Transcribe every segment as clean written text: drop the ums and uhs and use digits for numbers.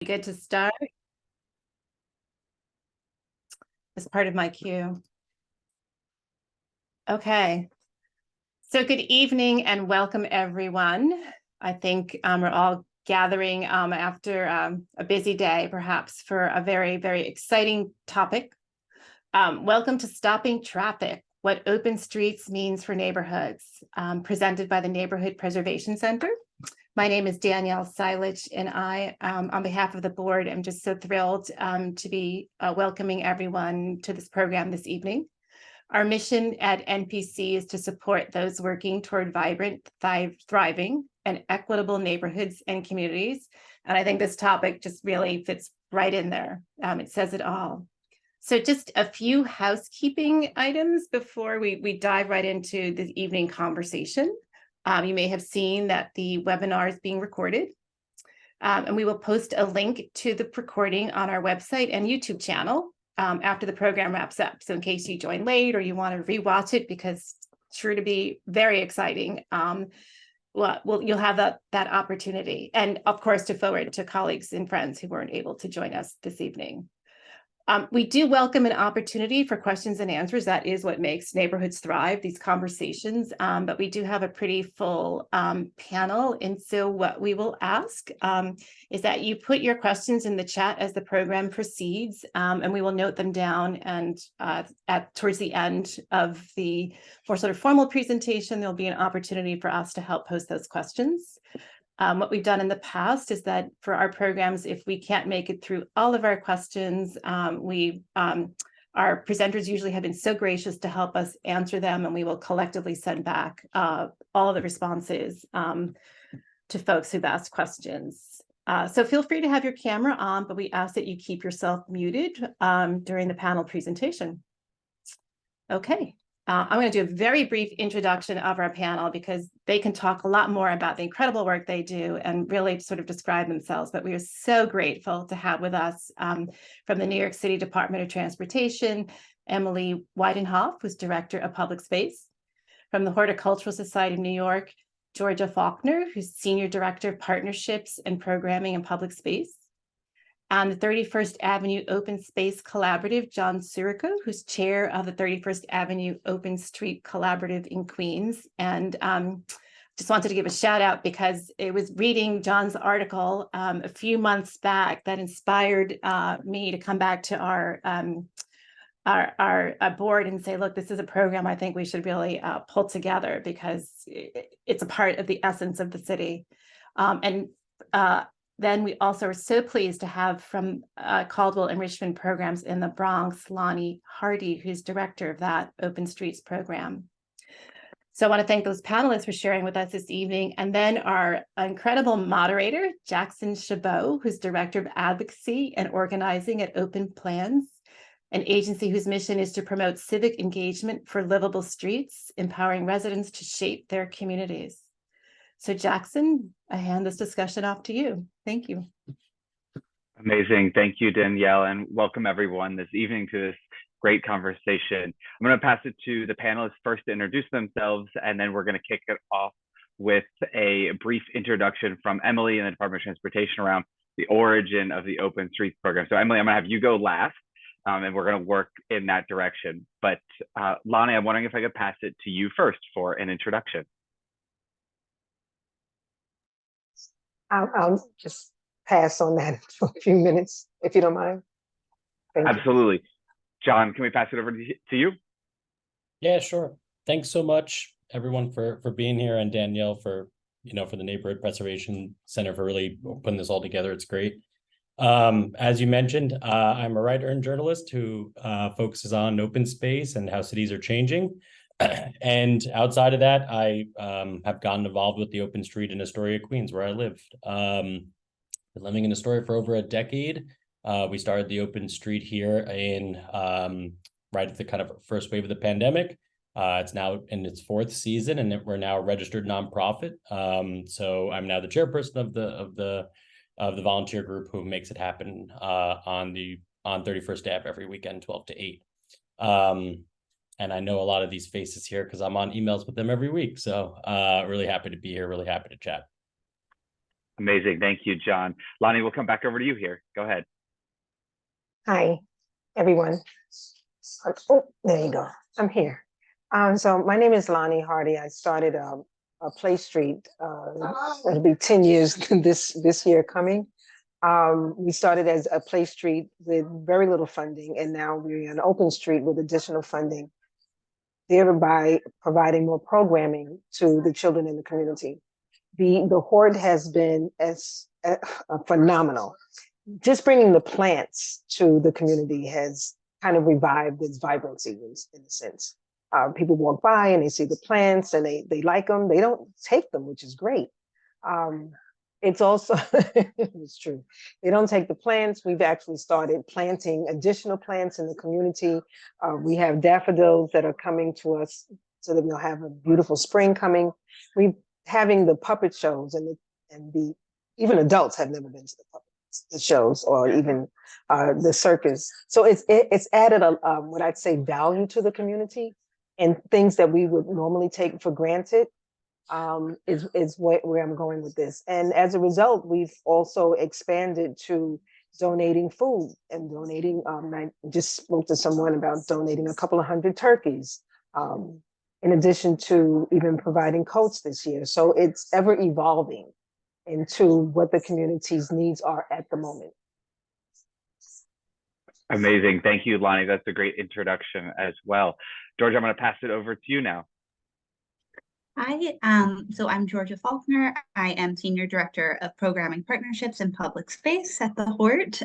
Good to start as part of my cue. Okay. So good evening and welcome everyone. I think we're all gathering after a busy day, perhaps for a very, very exciting topic. Welcome to Stopping Traffic, What Open Streets Means for Neighborhoods, presented by the Neighborhood Preservation Center. My name is Danielle Silich, and I, on behalf of the board, am just so thrilled to be welcoming everyone to this program this evening. Our mission at NPC is to support those working toward vibrant, thriving, and equitable neighborhoods and communities. And I think this topic just really fits right in there. It says it all. So just a few housekeeping items before we dive right into the evening conversation. You may have seen that the webinar is being recorded, and we will post a link to the recording on our website and YouTube channel after the program wraps up. So in case you join late or you want to rewatch it, because it's sure to be very exciting, you'll have that opportunity. And of course, to forward to colleagues and friends who weren't able to join us this evening. We do welcome an opportunity for questions and answers. That is what makes neighborhoods thrive, these conversations. But we do have a pretty full panel. And so what we will ask is that you put your questions in the chat as the program proceeds, and we will note them down. And towards the end of the more sort of formal presentation, there'll be an opportunity for us to help post those questions. What we've done in the past is that for our programs, if we can't make it through all of our questions, our presenters usually have been so gracious to help us answer them, and we will collectively send back all of the responses to folks who've asked questions. So feel free to have your camera on, but we ask that you keep yourself muted during the panel presentation. Okay. I'm going to do a very brief introduction of our panel because they can talk a lot more about the incredible work they do and really sort of describe themselves. But we are so grateful to have with us from the New York City Department of Transportation, Emily Weidenhoff, who's Director of Public Space. From the Horticultural Society of New York, Georgia Faulkner, who's Senior Director of Partnerships and Programming in Public Space. On the 31st Avenue Open Space Collaborative, John Sirico, who's chair of the 31st Avenue Open Street Collaborative in Queens. And just wanted to give a shout out because it was reading John's article a few months back that inspired me to come back to our board and say, look, this is a program I think we should really pull together because it's a part of the essence of the city. Then we also are so pleased to have from Caldwell Enrichment Programs in the Bronx, Lonnie Hardy, who's director of that Open Streets program. So I want to thank those panelists for sharing with us this evening. And then our incredible moderator, Jackson Chabot, who's director of advocacy and organizing at Open Plans, an agency whose mission is to promote civic engagement for livable streets, empowering residents to shape their communities. So Jackson, I hand this discussion off to you. Thank you. Amazing. Thank you, Danielle, and welcome everyone this evening to this great conversation. I'm going to pass it to the panelists first to introduce themselves, and then we're going to kick it off with a brief introduction from Emily in the Department of Transportation around the origin of the Open Streets program. So Emily, I'm going to have you go last, and we're going to work in that direction. But Lonnie, I'm wondering if I could pass it to you first for an introduction. I'll just pass on that for a few minutes, if you don't mind. Absolutely. John, can we pass it over to you? Yeah, sure. Thanks so much, everyone, for being here, and Danielle for the Neighborhood Preservation Center for really putting this all together. It's great. As you mentioned, I'm a writer and journalist who focuses on open space and how cities are changing. And outside of that, I have gotten involved with the Open Street in Astoria, Queens, where I lived. Been living in Astoria for over a decade. We started the Open Street here in right at the kind of first wave of the pandemic. It's now in its fourth season, and we're now a registered nonprofit. So I'm now the chairperson of the volunteer group who makes it happen on 31st Ave every weekend, 12 to 8. And I know a lot of these faces here because I'm on emails with them every week. So really happy to be here, really happy to chat. Amazing. Thank you, John. Lonnie, we'll come back over to you here. Go ahead. Hi, everyone. Oh, there you go. I'm here. So my name is Lonnie Hardy. I started a Play Street. It'll be 10 years this year coming. We started as a Play Street with very little funding, and now we're an open street with additional funding, thereby providing more programming to the children in the community. The Hort has been phenomenal. Just bringing the plants to the community has kind of revived its vibrancy in a sense. People walk by and they see the plants and they like them. They don't take them, which is great. It's also, it's true. They don't take the plants. We've actually started planting additional plants in the community. We have daffodils that are coming to us so that we'll have a beautiful spring coming. We're having the puppet shows and even adults have never been to the shows or even the circus. So it's added what I'd say value to the community, and things that we would normally take for granted is where I'm going with this. And as a result, we've also expanded to donating food and donating. I just spoke to someone about donating a couple of 100 turkeys, in addition to even providing coats this year. So it's ever evolving into what the community's needs are at the moment. Amazing. Thank you, Lonnie. That's a great introduction as well. Georgia, I'm going to pass it over to you now. Hi, so I'm Georgia Faulkner. I am Senior Director of Programming Partnerships and Public Space at the Hort.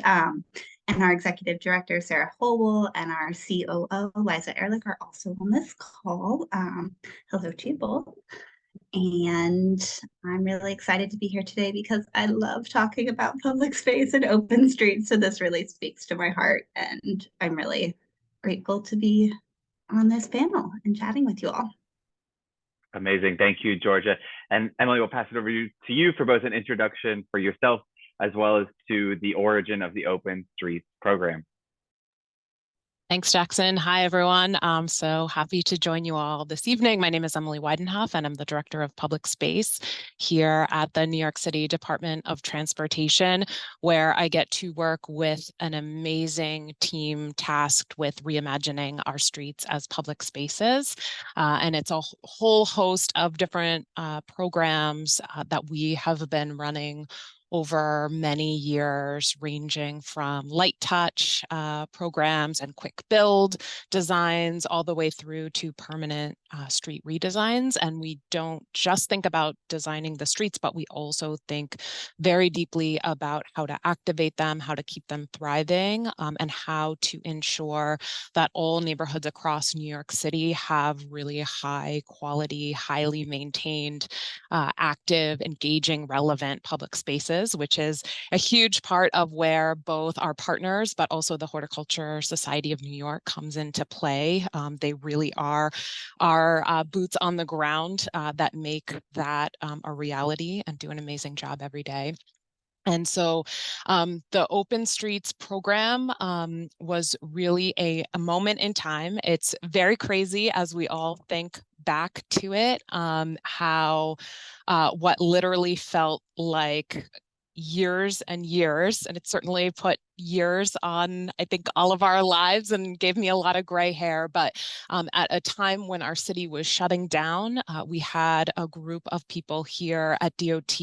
And our Executive Director, Sarah Holwell, and our COO, Liza Ehrlich, are also on this call. Hello to you both. And I'm really excited to be here today because I love talking about public space and open streets. So this really speaks to my heart. And I'm really grateful to be on this panel and chatting with you all. Amazing. Thank you, Georgia. And Emily, we'll pass it over to you for both an introduction for yourself as well as to the origin of the Open Streets program. Thanks, Jackson. Hi, everyone. I'm so happy to join you all this evening. My name is Emily Weidenhoff, and I'm the Director of Public Space here at the New York City Department of Transportation, where I get to work with an amazing team tasked with reimagining our streets as public spaces. And it's a whole host of different programs that we have been running over many years, ranging from light touch programs and quick build designs all the way through to permanent street redesigns. And we don't just think about designing the streets, but we also think very deeply about how to activate them, how to keep them thriving, and how to ensure that all neighborhoods across New York City have really high quality, highly maintained, active, engaging, relevant public spaces, which is a huge part of where both our partners, but also the Horticulture Society of New York comes into play. They really are our boots on the ground that make that a reality and do an amazing job every day. And so the Open Streets program was really a moment in time. It's very crazy as we all think back to it, how what literally felt like years and years, and it certainly put years on, I think, all of our lives and gave me a lot of gray hair. But at a time when our city was shutting down, we had a group of people here at DOT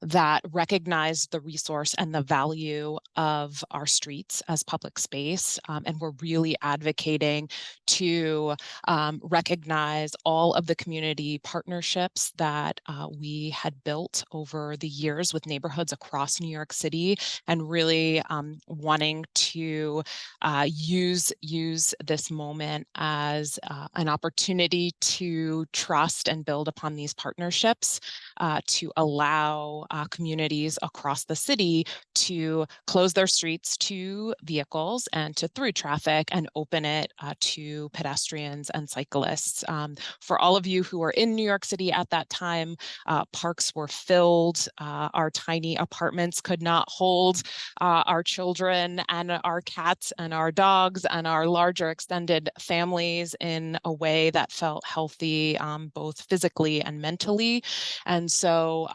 that recognized the resource and the value of our streets as public space. And we're really advocating to recognize all of the community partnerships that we had built over the years with neighborhoods across New York City, and really wanting to use this moment as an opportunity to trust and build upon these partnerships to allow communities across the city to close their streets to vehicles and to through traffic and open it to pedestrians and cyclists. For all of you who were in New York City at that time, parks were filled. Our tiny apartments could not hold our children and our cats and our dogs and our larger extended families in a way that felt healthy, both physically and mentally. And so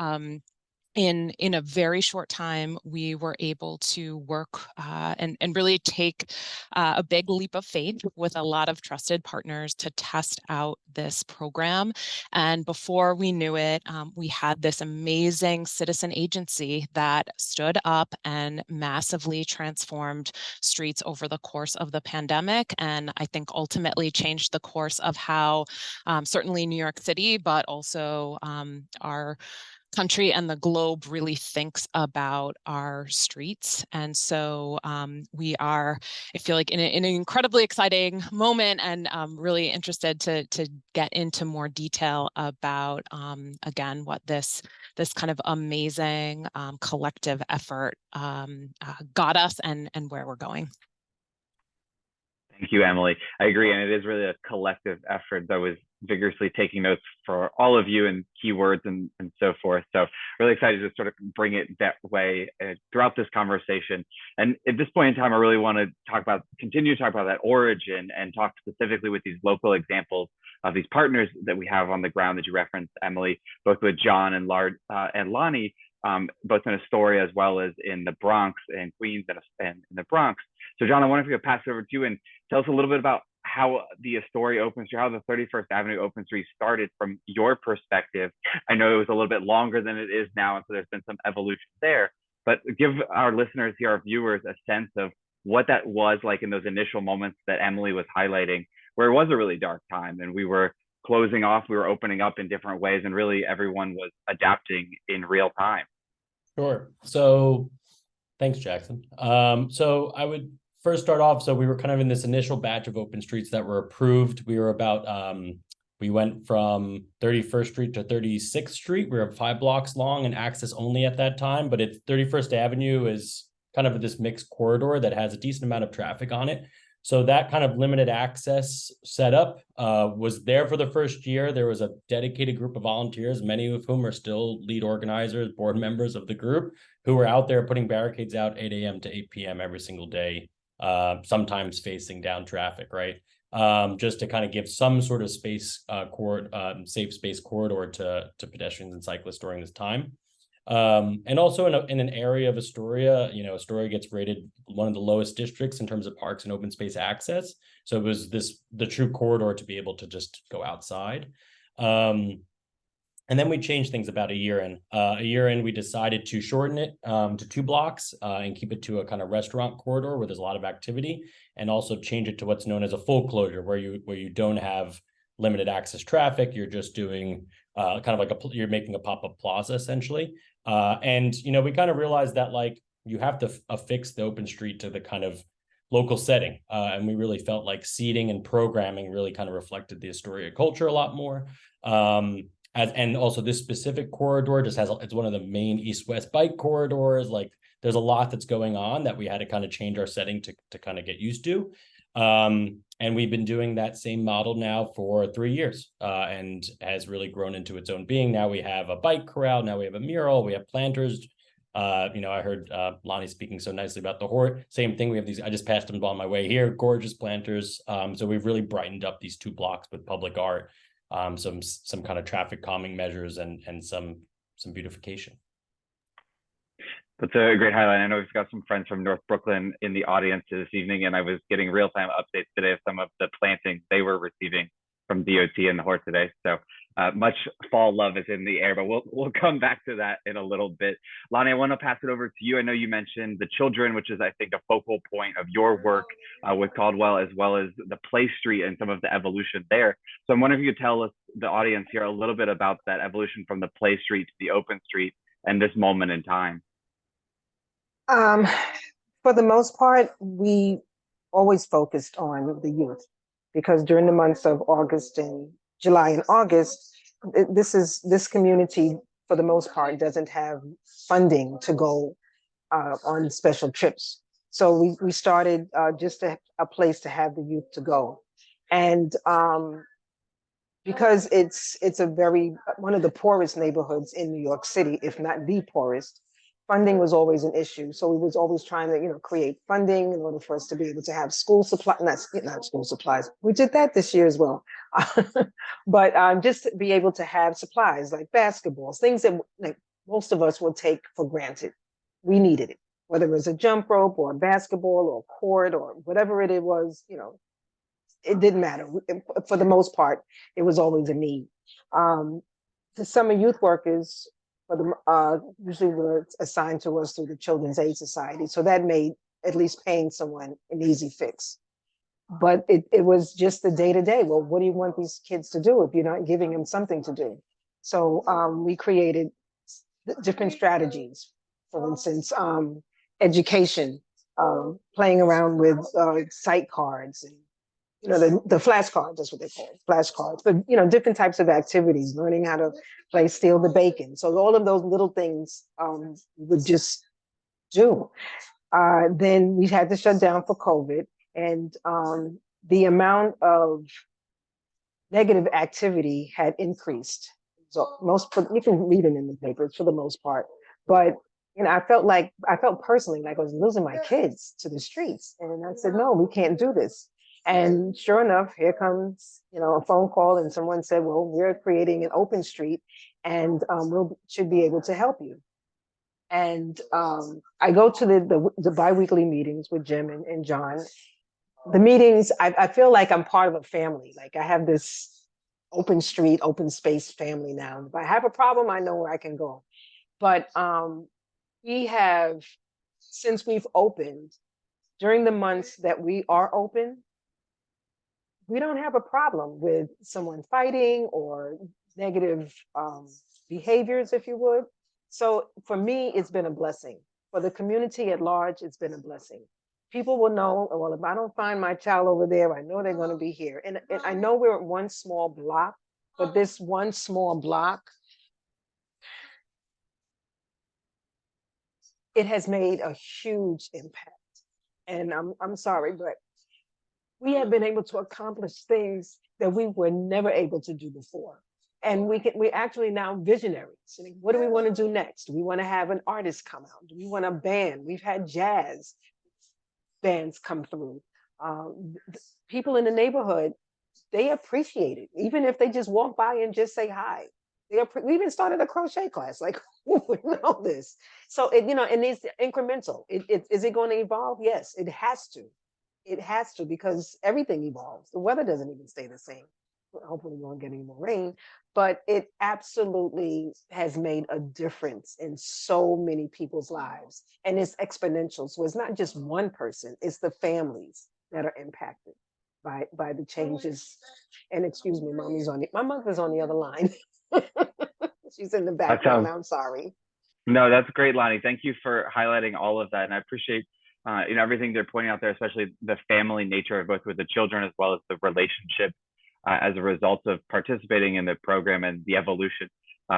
in a very short time, we were able to work and really take a big leap of faith with a lot of trusted partners to test out this program. And before we knew it, we had this amazing citizen agency that stood up and massively transformed streets over the course of the pandemic. And I think ultimately changed the course of how certainly New York City, but also our country and the globe really thinks about our streets. And so we are, I feel like, in an incredibly exciting moment, and really interested to get into more detail about, again, what this kind of amazing collective effort got us and where we're going. Thank you, Emily. I agree. And it is really a collective effort. That was vigorously taking notes for all of you and keywords and so forth. So really excited to sort of bring it that way throughout this conversation. And at this point in time, I really want to continue to talk about that origin and talk specifically with these local examples of these partners that we have on the ground that you referenced, Emily, both with John and Lonnie, both in Astoria as well as in the Bronx and Queens and in the Bronx. So John, I wonder if you could pass it over to you and tell us a little bit about how the Astoria Open Street, how the 31st Avenue Open Street started from your perspective. I know it was a little bit longer than it is now, and so there's been some evolution there, but give our listeners here, our viewers, a sense of what that was like in those initial moments that Emily was highlighting, where it was a really dark time and we were closing off, we were opening up in different ways, and really everyone was adapting in real time. Sure. So thanks, Jackson. So I would first start off, so we were kind of in this initial batch of open streets that were approved. We were about, we went from 31st Street to 36th Street. We were 5 blocks long and access only at that time, but it's 31st Avenue is kind of this mixed corridor that has a decent amount of traffic on it. So that kind of limited access setup was there for the first year. There was a dedicated group of volunteers, many of whom are still lead organizers, board members of the group, who were out there putting barricades out 8 a.m. to 8 p.m. every single day. Sometimes facing down traffic, right? Just to kind of give some sort of space, safe space corridor to pedestrians and cyclists during this time. And also in an area of Astoria, Astoria gets rated one of the lowest districts in terms of parks and open space access. So it was the true corridor to be able to just go outside. And then we changed things about a year in. A year in, we decided to shorten it to 2 blocks and keep it to a kind of restaurant corridor where there's a lot of activity, and also change it to what's known as a full closure, where you don't have limited access traffic. You're just doing kind of like you're making a pop-up plaza essentially. And we kind of realized that you have to affix the open street to the kind of local setting, and we really felt like seating and programming really kind of reflected the Astoria culture a lot more. And also this specific corridor just it's one of the main east-west bike corridors. There's a lot that's going on that we had to kind of change our setting to kind of get used to. And we've been doing that same model now for 3 years, and has really grown into its own being. Now we have a bike corral, now we have a mural, we have planters. I heard Lonnie speaking so nicely about the Hort. Same thing, we have these, I just passed them on my way here, gorgeous planters. So we've really brightened up these 2 blocks with public art. Some kind of traffic calming measures and some beautification. That's a great highlight. I know we've got some friends from North Brooklyn in the audience this evening, and I was getting real-time updates today of some of the plantings they were receiving from DOT and the Hort today. So much fall love is in the air, but we'll come back to that in a little bit. Lonnie, I want to pass it over to you. I know you mentioned the children, which is, I think, a focal point of your work with Caldwell, as well as the Play Street and some of the evolution there. So I'm wondering if you could tell us, the audience here, a little bit about that evolution from the Play Street to the Open Street and this moment in time. For the most part, we always focused on the youth, because during the months of July and August, this community, for the most part, doesn't have funding to go on special trips. So we started just a place to have the youth to go. And because it's one of the poorest neighborhoods in New York City, if not the poorest, funding was always an issue. So we was always trying to, create funding in order for us to be able to have school supply, not school supplies. We did that this year as well. But just to be able to have supplies like basketballs, things that most of us will take for granted. We needed it, whether it was a jump rope or a basketball or a court or whatever it was, it didn't matter. For the most part, it was always a need. The summer youth workers usually were assigned to us through the Children's Aid Society. So that made at least paying someone an easy fix. But it was just the day-to-day. Well, what do you want these kids to do if you're not giving them something to do? So we created different strategies. For instance, education, playing around with sight cards, and the flashcards, that's what they call it, flashcards. But different types of activities, learning how to play steal the bacon. So all of those little things we would just do. Then we had to shut down for COVID, and the amount of negative activity had increased. So you can read it in the papers for the most part, but I felt personally like I was losing my kids to the streets, and I said, no, we can't do this. And sure enough, here comes a phone call, and someone said, well, we're creating an open street, and should be able to help you. And I go to the biweekly meetings with Jim and John. The meetings, I feel like I'm part of a family. Like I have this open street, open space family now. If I have a problem, I know where I can go. But we have, since we've opened, during the months that we are open, we don't have a problem with someone fighting or negative behaviors, if you would. So for me, it's been a blessing. For the community at large, it's been a blessing. People will know, well, if I don't find my child over there, I know they're going to be here. And I know we're at one small block, but this one small block, it has made a huge impact. And I'm sorry, but we have been able to accomplish things that we were never able to do before. And we're actually now visionaries. What do we want to do next? Do we want to have an artist come out? Do we want a band? We've had jazz bands come through. People in the neighborhood, they appreciate it. Even if they just walk by and just say hi. We even started a crochet class. Like, who would know this? So, and it's incremental. Is it going to evolve? Yes, it has to. It has to, because everything evolves. The weather doesn't even stay the same. Hopefully we won't get any more rain, but it absolutely has made a difference in so many people's lives, and it's exponential. So it's not just one person, it's the families that are impacted by the changes. And excuse me, my mother's on the other line. She's in the background. I'm sorry. No, that's great, Lonnie. Thank you for highlighting all of that, and I appreciate everything they're pointing out there, especially the family nature of both with the children as well as the relationship as a result of participating in the program and the evolution.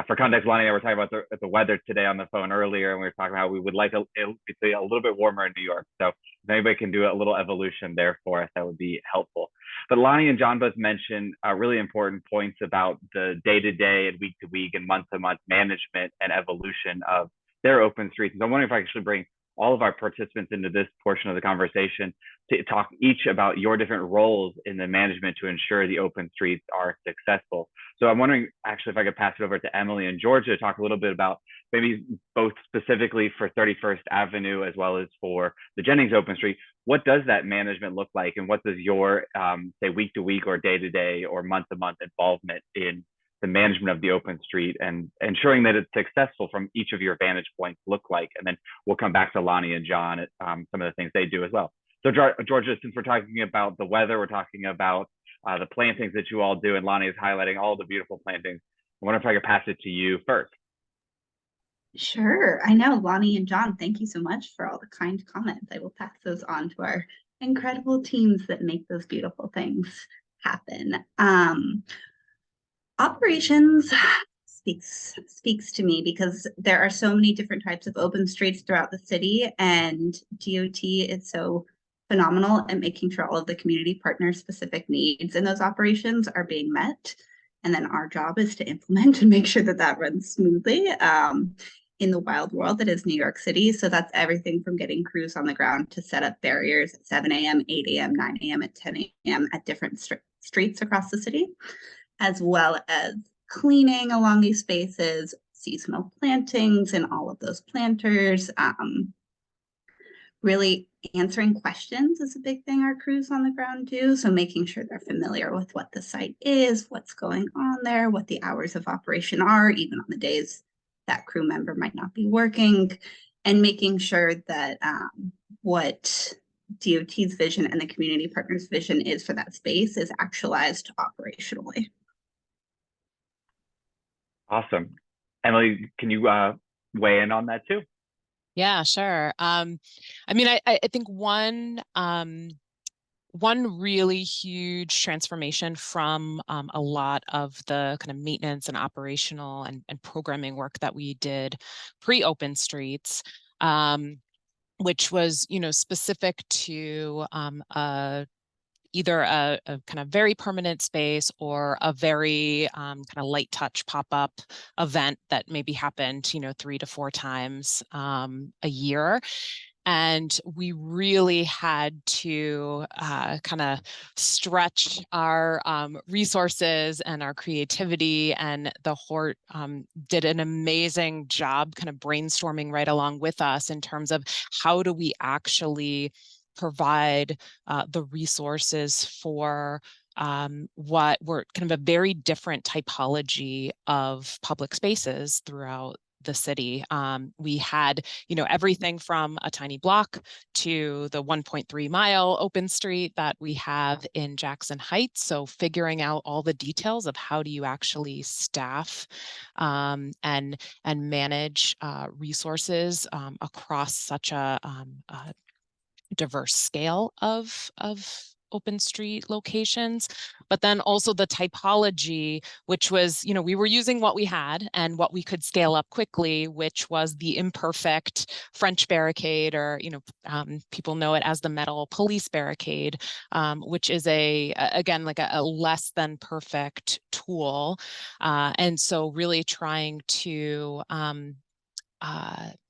For context, Lonnie and I were talking about the weather today on the phone earlier, and we were talking about how we would like it to be a little bit warmer in New York. So if anybody can do a little evolution there for us, that would be helpful. But Lonnie and John both mentioned really important points about the day-to-day and week-to-week and month-to-month management and evolution of their open streets. And so I'm wondering if I should bring all of our participants into this portion of the conversation to talk each about your different roles in the management to ensure the open streets are successful. So I'm wondering actually if I could pass it over to Emily and Georgia to talk a little bit about maybe both specifically for 31st Avenue as well as for the Jennings Open Street. What does that management look like, and what does your say week to week or day to day or month to month involvement in the management of the open street and ensuring that it's successful from each of your vantage points look like? And then we'll come back to Lonnie and John at some of the things they do as well. So Georgia, since we're talking about the weather, we're talking about the plantings that you all do, and Lonnie is highlighting all the beautiful plantings. I wonder if I could pass it to you first. Sure. I know, Lonnie and John, thank you so much for all the kind comments. I will pass those on to our incredible teams that make those beautiful things happen. Operations speaks to me because there are so many different types of open streets throughout the city, and DOT is so phenomenal at making sure all of the community partner specific needs in those operations are being met. And then our job is to implement and make sure that that runs smoothly in the wild world that is New York City. So that's everything from getting crews on the ground to set up barriers at 7 a.m., 8 a.m., 9 a.m., at 10 a.m. at different streets across the city, as well as cleaning along these spaces, seasonal plantings and all of those planters. Really answering questions is a big thing our crews on the ground do. So making sure they're familiar with what the site is, what's going on there, what the hours of operation are, even on the days that crew member might not be working, and making sure that what DOT's vision and the community partners' vision is for that space is actualized operationally. Awesome. Emily, can you weigh in on that too? Yeah, sure. I mean, I think one really huge transformation from a lot of the kind of maintenance and operational and programming work that we did pre-Open Streets, which was, specific to either a kind of very permanent space or a very kind of light touch pop-up event that maybe happened, 3 to 4 times a year. And we really had to kind of stretch our resources and our creativity. And the Hort did an amazing job kind of brainstorming right along with us in terms of how do we actually provide the resources for what were kind of a very different typology of public spaces throughout the city. We had, everything from a tiny block to the 1.3 mile open street that we have in Jackson Heights. So figuring out all the details of how do you actually staff and manage resources across such a diverse scale of open street locations, but then also the typology, which was, we were using what we had and what we could scale up quickly, which was the imperfect French barricade, or, people know it as the metal police barricade, which is again, like a less than perfect tool. And so really trying to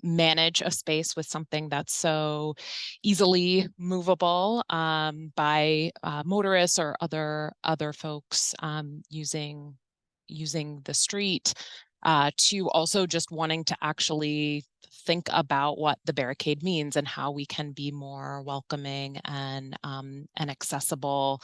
manage a space with something that's so easily movable by motorists or other folks using the street, to also just wanting to actually think about what the barricade means and how we can be more welcoming and accessible,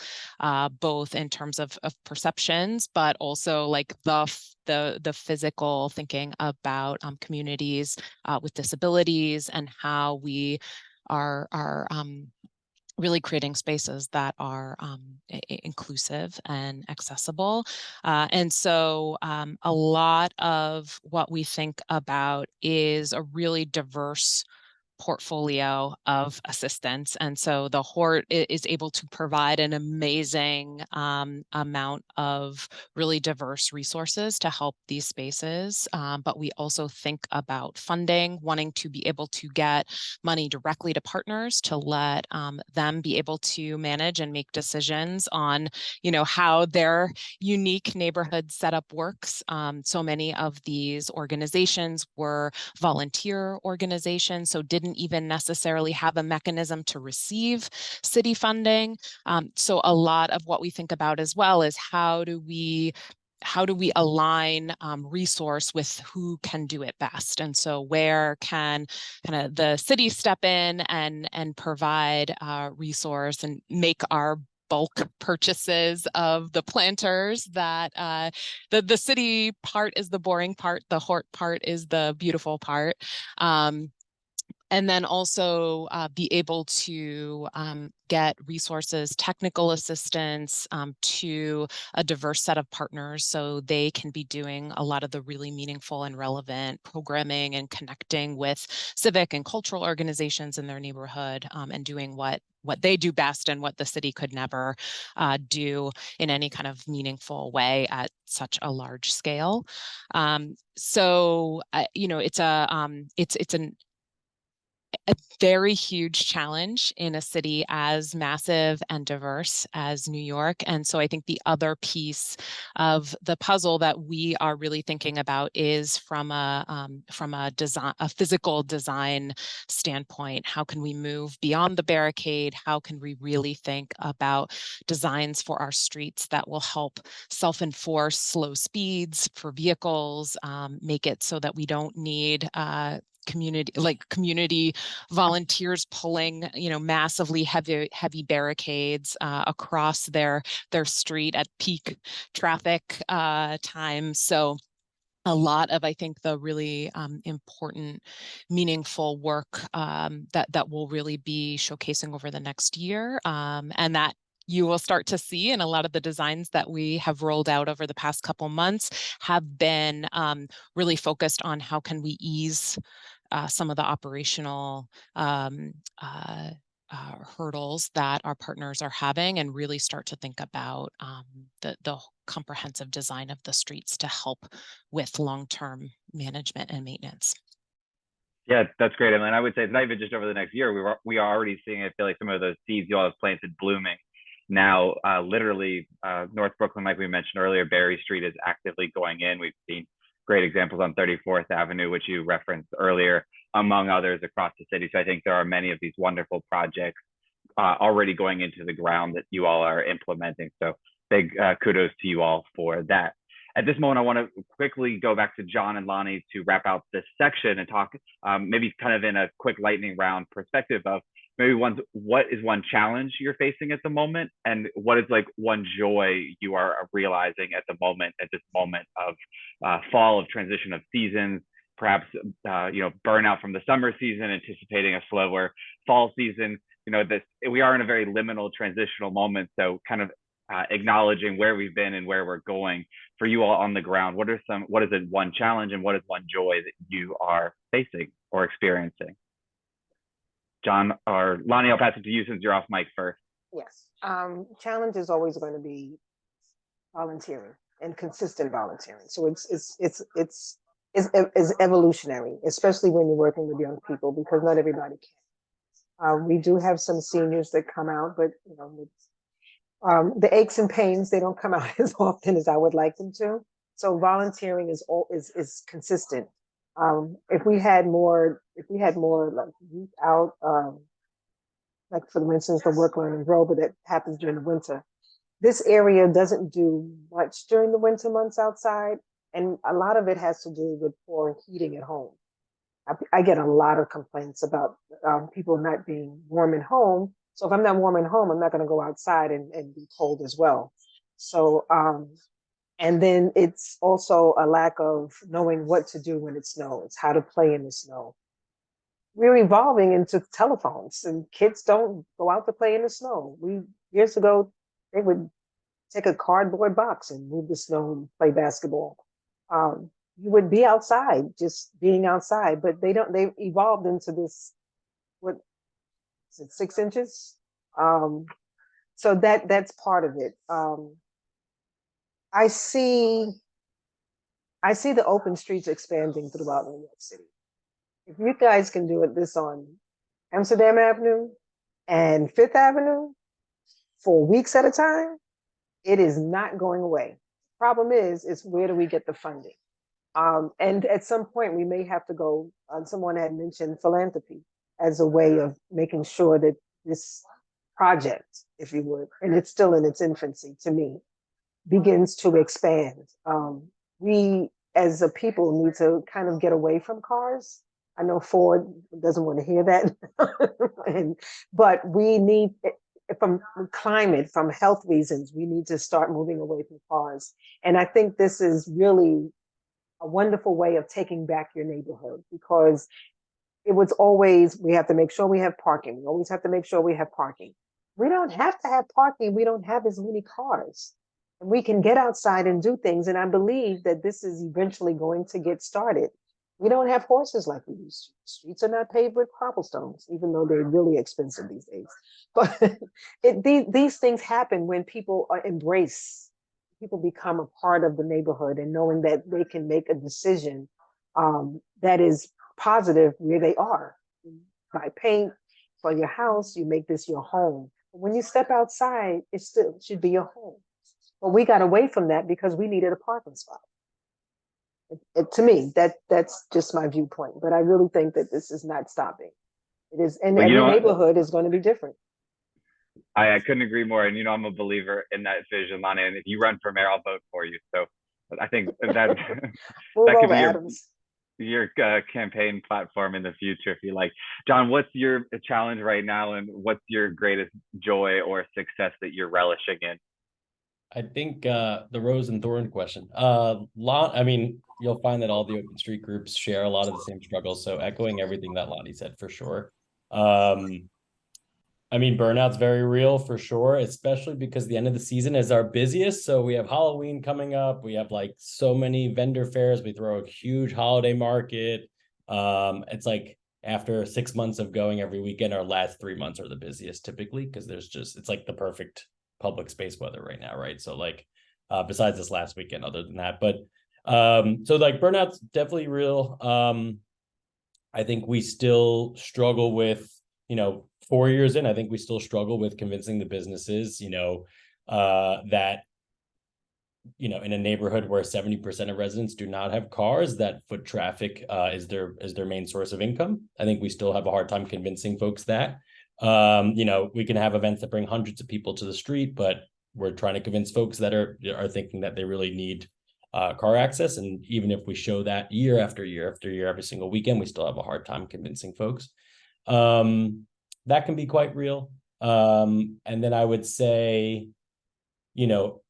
both in terms of perceptions, but also like the physical thinking about communities with disabilities and how we are really creating spaces that are inclusive and accessible. And so a lot of what we think about is a really diverse portfolio of assistance. And so the Hort is able to provide an amazing amount of really diverse resources to help these spaces. But we also think about funding, wanting to be able to get money directly to partners to let them be able to manage and make decisions on, how their unique neighborhood setup works. So many of these organizations were volunteer organizations, so didn't even necessarily have a mechanism to receive city funding. So a lot of what we think about as well is how do we align resource with who can do it best? And so where can kind of the city step in and provide resource and make our bulk purchases of the planters that the city part is the boring part, the Hort part is the beautiful part. And then also be able to get resources, technical assistance to a diverse set of partners so they can be doing a lot of the really meaningful and relevant programming and connecting with civic and cultural organizations in their neighborhood, and doing what they do best and what the city could never do in any kind of meaningful way at such a large scale. So it's an a very huge challenge in a city as massive and diverse as New York. And so I think the other piece of the puzzle that we are really thinking about is from a design, a physical design standpoint. How can we move beyond the barricade? How can we really think about designs for our streets that will help self-enforce slow speeds for vehicles, make it so that we don't need community volunteers pulling, massively heavy barricades across their street at peak traffic times. So a lot of, I think, the really important, meaningful work that will really be showcasing over the next year, and that you will start to see in a lot of the designs that we have rolled out over the past couple months have been really focused on how can we ease some of the operational hurdles that our partners are having, and really start to think about the comprehensive design of the streets to help with long-term management and maintenance. Yeah, that's great. I mean, I would say it's not even just over the next year. We are already seeing, I feel like, some of those seeds you all have planted blooming now. Literally, North Brooklyn, like we mentioned earlier, Berry Street is actively going in. We've seen great examples on 34th Avenue, which you referenced earlier, among others across the city. So I think there are many of these wonderful projects already going into the ground that you all are implementing. So big kudos to you all for that. At this moment, I want to quickly go back to John and Lonnie to wrap out this section and talk maybe kind of in a quick lightning round perspective of maybe what is one challenge you're facing at the moment, and what is like one joy you are realizing at this moment of fall, of transition of seasons, perhaps burnout from the summer season, anticipating a slower fall season. We are in a very liminal transitional moment, so kind of acknowledging where we've been and where we're going. For you all on the ground, what is it one challenge and what is one joy that you are facing or experiencing? John or Lonnie, I'll pass it to you since you're off mic first. Yes. Challenge is always going to be volunteering and consistent volunteering. So it's evolutionary, especially when you're working with young people, because not everybody can. We do have some seniors that come out, but the aches and pains, they don't come out as often as I would like them to. So volunteering is consistent. If we had more like youth out, like for instance, the work, learn, and grow, but that happens during the winter. This area doesn't do much during the winter months outside, and a lot of it has to do with poor heating at home. I get a lot of complaints about people not being warm at home. So if I'm not warm at home, I'm not going to go outside and be cold as well. So, and then it's also a lack of knowing what to do when it snows, how to play in the snow. We're evolving into telephones, and kids don't go out to play in the snow. Years ago, they would take a cardboard box and move the snow and play basketball. You would be outside, just being outside, but they've evolved into this, what is it, 6 inches? So that's part of it. I see the open streets expanding throughout New York City. If you guys can do this on Amsterdam Avenue and Fifth Avenue for weeks at a time, it is not going away. Problem is where do we get the funding? And at some point we may have to go, someone had mentioned philanthropy as a way of making sure that this project, if you would, and it's still in its infancy to me, begins to expand. We as a people need to kind of get away from cars. I know Ford doesn't want to hear that, but we need, from climate, from health reasons, we need to start moving away from cars. And I think this is really a wonderful way of taking back your neighborhood, because it was always, we have to make sure we have parking. We always have to make sure we have parking. We don't have to have parking. We don't have as many cars. And we can get outside and do things. And I believe that this is eventually going to get started. We don't have horses like we used to. Streets are not paved with cobblestones, even though they're really expensive these days. But these things happen when people embrace, people become a part of the neighborhood, and knowing that they can make a decision that is positive where they are. buy paint for your house, you make this your home. When you step outside, it still should be your home. But we got away from that because we needed a parking spot. To me, that's just my viewpoint. But I really think that this is not stopping. It is, and Well, every you know what? neighborhood is going to be different. I couldn't agree more. And, I'm a believer in that vision, Lonnie. And if you run for mayor, I'll vote for you. So I think that Move that could over, be Adams. your campaign platform in the future, if you like. John, what's your challenge right now, and what's your greatest joy or success that you're relishing in? I think the rose and thorn question. I mean, you'll find that all the open street groups share a lot of the same struggles. So echoing everything that Lonnie said for sure. I mean, burnout's very real for sure, especially because the end of the season is our busiest. So we have Halloween coming up. We have like so many vendor fairs. We throw a huge holiday market. It's like after 6 months of going every weekend, our last 3 months are the busiest typically because it's like the perfect public space weather right now, right? So like besides this last weekend, other than that, but so like burnout's definitely real. I think we still struggle with 4 years in, I think we still struggle with convincing the businesses, that, in a neighborhood where 70% of residents do not have cars, that foot traffic is their main source of income. I think we still have a hard time convincing folks that. We can have events that bring hundreds of people to the street, but we're trying to convince folks that are thinking that they really need car access. And even if we show that year after year after year, every single weekend, we still have a hard time convincing folks. That can be quite real. And then I would say, the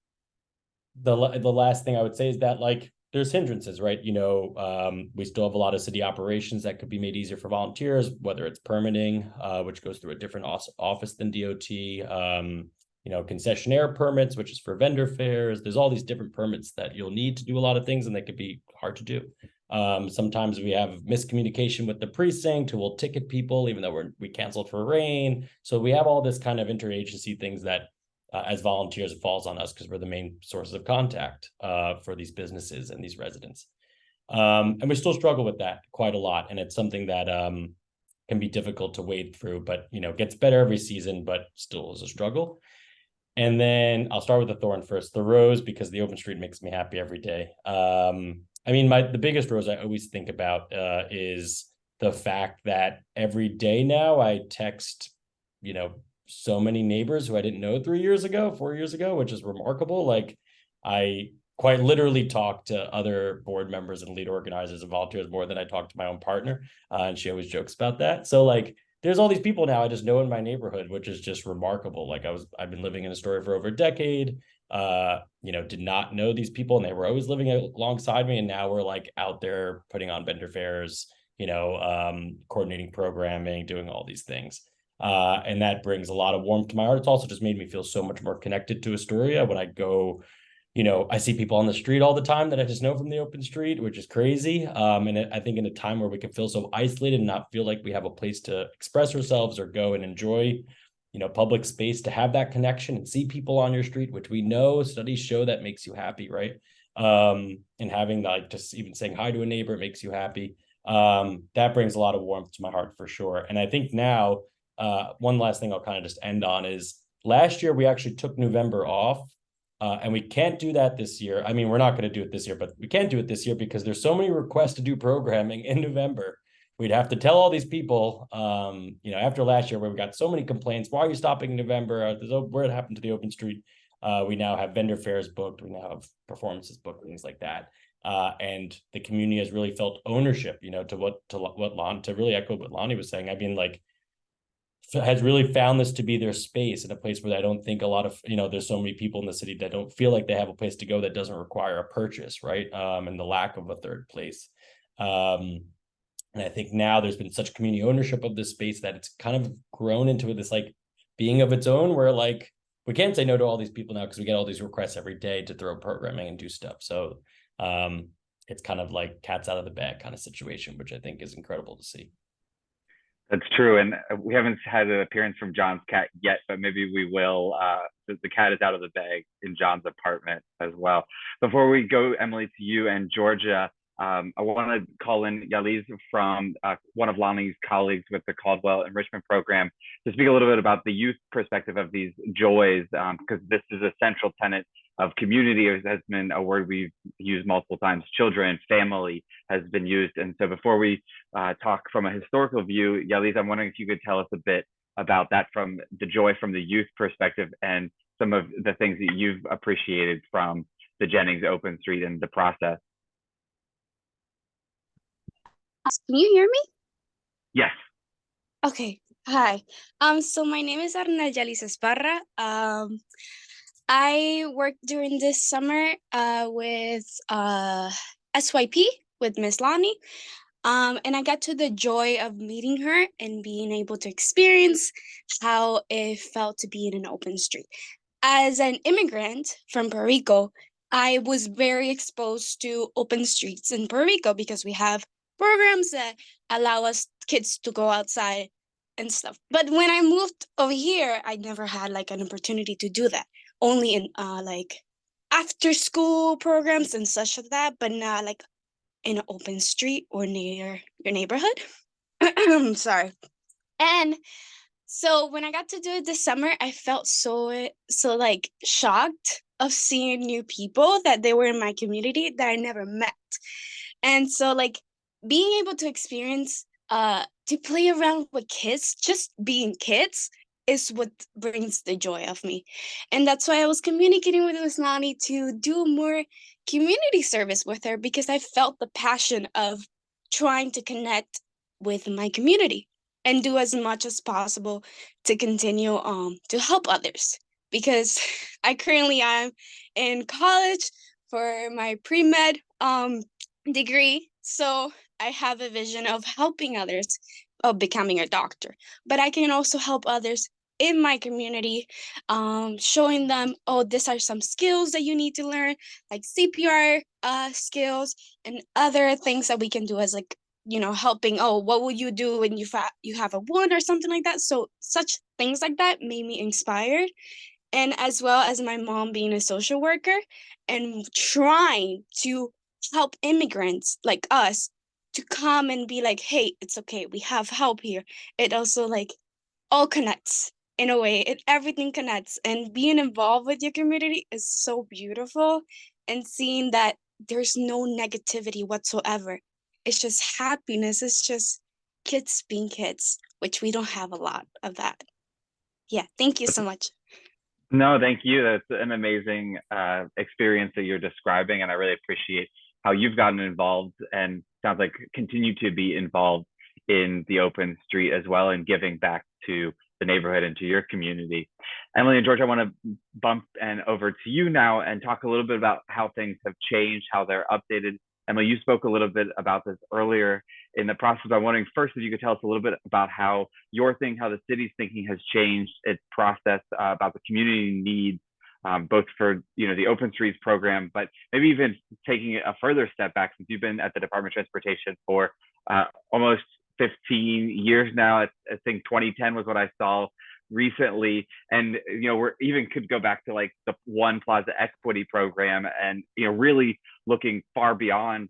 last thing I would say is that like there's hindrances, right? We still have a lot of city operations that could be made easier for volunteers, whether it's permitting, which goes through a different office than DOT, concessionaire permits, which is for vendor fairs. There's all these different permits that you'll need to do a lot of things, and they could be hard to do. Sometimes we have miscommunication with the precinct who will ticket people, even though we canceled for rain. So we have all this kind of interagency things that as volunteers, it falls on us because we're the main sources of contact for these businesses and these residents. And we still struggle with that quite a lot. And it's something that can be difficult to wade through, but gets better every season, but still is a struggle. And then I'll start with the thorn first, the rose, because the open street makes me happy every day. I mean, the biggest rose I always think about is the fact that every day now I text, so many neighbors who I didn't know 4 years ago, which is remarkable. Like I quite literally talk to other board members and lead organizers and volunteers more than I talk to my own partner. And she always jokes about that. So like, there's all these people now I just know in my neighborhood, which is just remarkable. Like I've been living in Astoria for over a decade, did not know these people, and they were always living alongside me. And now we're like out there putting on vendor fairs, coordinating programming, doing all these things. And that brings a lot of warmth to my heart. It's also just made me feel so much more connected to Astoria when I go, I see people on the street all the time that I just know from the open street, which is crazy. And I think in a time where we can feel so isolated and not feel like we have a place to express ourselves or go and enjoy, public space, to have that connection and see people on your street, which we know studies show that makes you happy, right? And having like just even saying hi to a neighbor, it makes you happy. That brings a lot of warmth to my heart for sure. And I think now, one last thing I'll kind of just end on is last year we actually took November off. And we can't do that this year. I mean, we're not going to do it this year, but we can't do it this year because there's so many requests to do programming in November. We'd have to tell all these people, after last year where we got so many complaints, why are you stopping in November? What happened to the open street? We now have vendor fairs booked. We now have performances booked, things like that. And the community has really felt ownership, to really echo what Lonnie was saying. I mean, like, has really found this to be their space, in a place where I don't think a lot of, there's so many people in the city that don't feel like they have a place to go that doesn't require a purchase, right? And the lack of a third place. And I think now there's been such community ownership of this space that it's kind of grown into this like being of its own, where like we can't say no to all these people now because we get all these requests every day to throw programming and do stuff. So it's kind of like cats out of the bag kind of situation, which I think is incredible to see. That's true. And we haven't had an appearance from John's cat yet, but maybe we will. The cat is out of the bag in John's apartment as well. Before we go, Emily, to you and Georgia, I want to call in Yaliz from one of Lonnie's colleagues with the Caldwell Enrichment Program to speak a little bit about the youth perspective of these joys, because this is a central tenet of community. It has been a word we've used multiple times. Children, family has been used. And so before we talk from a historical view, Yaliz, I'm wondering if you could tell us a bit about that, from the joy from the youth perspective and some of the things that you've appreciated from the Jennings Open Street and the process. Can you hear me? Yes. Okay. Hi. So my name is Arna Yalis Esparra. I worked during this summer with SYP with Miss Lonnie. And I got to the joy of meeting her and being able to experience how it felt to be in an open street. As an immigrant from Puerto Rico, I was very exposed to open streets in Puerto Rico because we have programs that allow us kids to go outside and stuff. But when I moved over here, I never had like an opportunity to do that. Only in like after school programs and such like that, but not like in an open street or near your neighborhood. I'm sorry. And so when I got to do it this summer, I felt so like shocked of seeing new people that they were in my community that I never met. And so like being able to experience to play around with kids, just being kids, is what brings the joy of me. And that's why I was communicating with Miss Lonnie to do more community service with her, because I felt the passion of trying to connect with my community and do as much as possible to continue to help others. Because I currently am in college for my pre-med degree. So I have a vision of helping others, of becoming a doctor. But I can also help others in my community, showing them, oh, these are some skills that you need to learn, like CPR skills and other things that we can do as like, you know, helping, oh, what will you do when you have a wound or something like that? So such things like that made me inspired. And as well as my mom being a social worker and trying to help immigrants like us to come and be like, hey, it's okay, we have help here. It also like all connects in a way. Everything connects, and being involved with your community is so beautiful, and seeing that there's no negativity whatsoever. It's just happiness. It's just kids being kids, which we don't have a lot of that. Yeah, thank you so much. No, thank you. That's an amazing experience that you're describing, and I really appreciate how you've gotten involved and sounds like continue to be involved in the open street as well, and giving back to the neighborhood and to your community. Emily and George, I want to bump and over to you now and talk a little bit about how things have changed, how they're updated. Emily, you spoke a little bit about this earlier in the process. I'm wondering first if you could tell us a little bit about how how the city's thinking has changed its process, about the community needs, both for the Open Streets program, but maybe even taking it a further step back, since you've been at the Department of Transportation for almost 15 years now. I think 2010 was what I saw recently, and we're even could go back to like the One Plaza Equity program, and really looking far beyond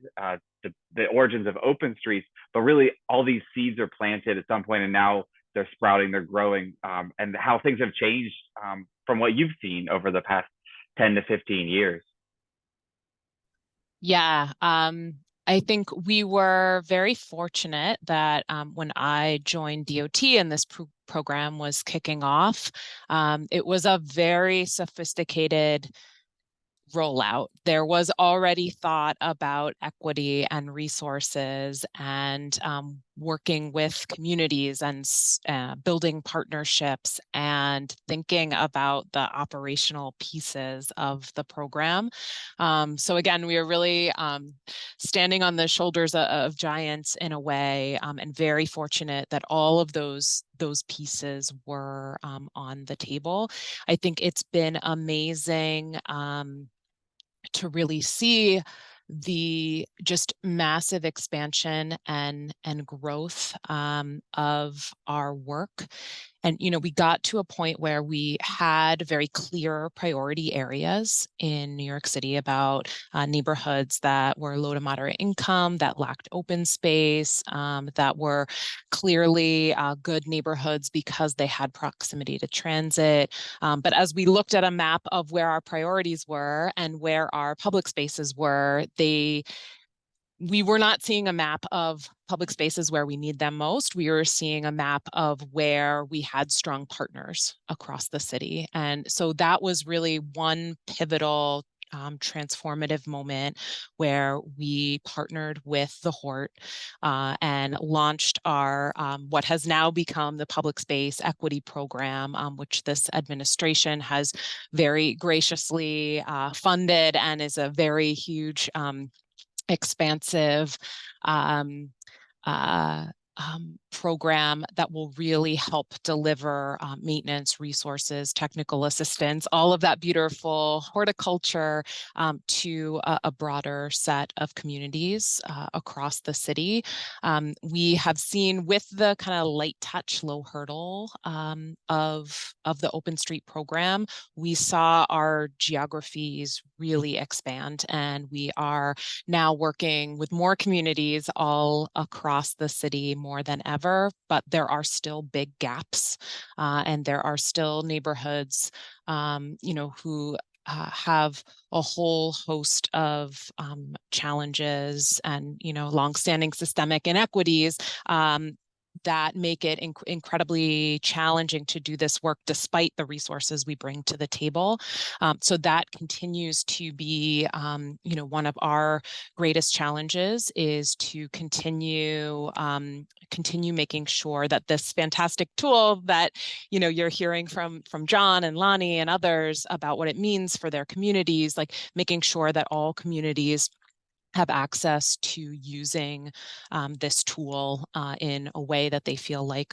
the origins of open streets, but really all these seeds are planted at some point, and now they're sprouting, they're growing, and how things have changed from what you've seen over the past 10 to 15 years. Yeah, I think we were very fortunate that when I joined DOT and this program was kicking off, it was a very sophisticated rollout. There was already thought about equity and resources and working with communities and building partnerships and thinking about the operational pieces of the program. So again, we are really standing on the shoulders of giants in a way, and very fortunate that all of those pieces were on the table. I think it's been amazing to really see the just massive expansion and growth of our work. And, we got to a point where we had very clear priority areas in New York City about neighborhoods that were low to moderate income, that lacked open space, that were clearly good neighborhoods because they had proximity to transit. But as we looked at a map of where our priorities were and where our public spaces were, we were not seeing a map of public spaces where we need them most. We were seeing a map of where we had strong partners across the city. And so that was really one pivotal transformative moment where we partnered with the Hort and launched our what has now become the Public Space Equity Program, which this administration has very graciously funded and is a very huge expansive program that will really help deliver maintenance, resources, technical assistance, all of that beautiful horticulture to a broader set of communities across the city. We have seen with the kind of light touch, low hurdle of the Open Street program, we saw our geographies really expand, and we are now working with more communities all across the city more than ever, but there are still big gaps, and there are still neighborhoods, who have a whole host of challenges and, longstanding systemic inequities that make it incredibly challenging to do this work despite the resources we bring to the table. So that continues to be, one of our greatest challenges is to continue making sure that this fantastic tool that, you're hearing from John and Lonnie and others about what it means for their communities, like making sure that all communities have access to using this tool in a way that they feel like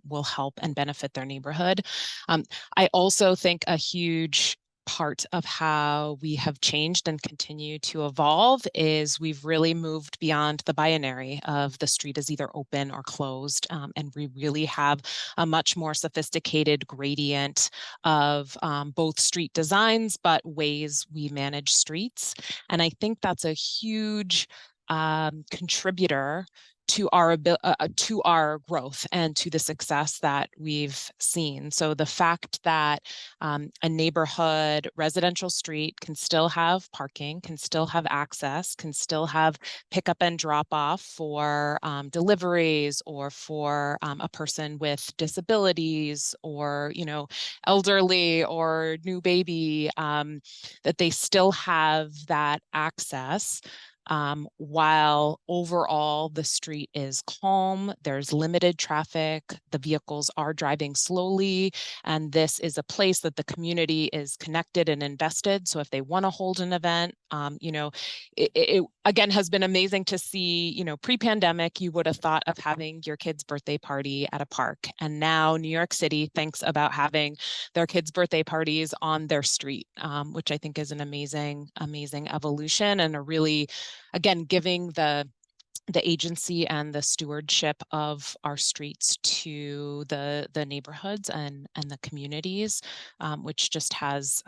will help and benefit their neighborhood. I also think a huge part of how we have changed and continue to evolve is we've really moved beyond the binary of the street is either open or closed, and we really have a much more sophisticated gradient of both street designs, but ways we manage streets. And I think that's a huge contributor to our growth and to the success that we've seen. So the fact that a neighborhood residential street can still have parking, can still have access, can still have pickup and drop off for deliveries or for a person with disabilities or, elderly or new baby, that they still have that access. While overall the street is calm, there's limited traffic, the vehicles are driving slowly, and this is a place that the community is connected and invested. So if they want to hold an event, it again has been amazing to see, pre-pandemic, you would have thought of having your kid's birthday party at a park. And now New York City thinks about having their kids' birthday parties on their street, which I think is an amazing, amazing evolution and a really, again, giving the agency and the stewardship of our streets to the neighborhoods and the communities, which just has,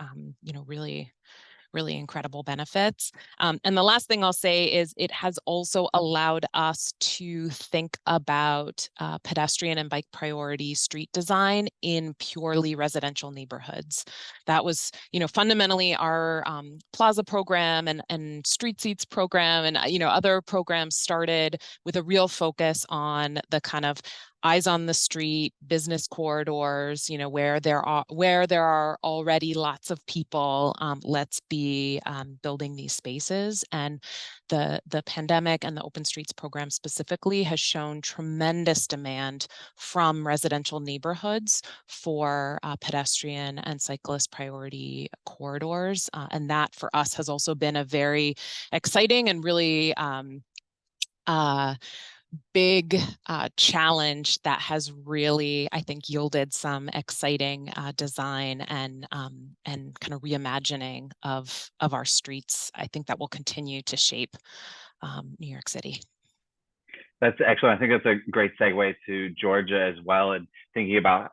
really incredible benefits. And the last thing I'll say is it has also allowed us to think about pedestrian and bike priority street design in purely residential neighborhoods. That was, fundamentally our plaza program and street seats program and, other programs started with a real focus on the kind of eyes on the street, business corridors, where there are already lots of people. Let's be building these spaces. And the pandemic and the Open Streets program specifically has shown tremendous demand from residential neighborhoods for pedestrian and cyclist priority corridors. And that for us has also been a very exciting and really big challenge that has really, I think, yielded some exciting design and kind of reimagining of our streets. I think that will continue to shape New York City. That's excellent. I think that's a great segue to Georgia as well, and thinking about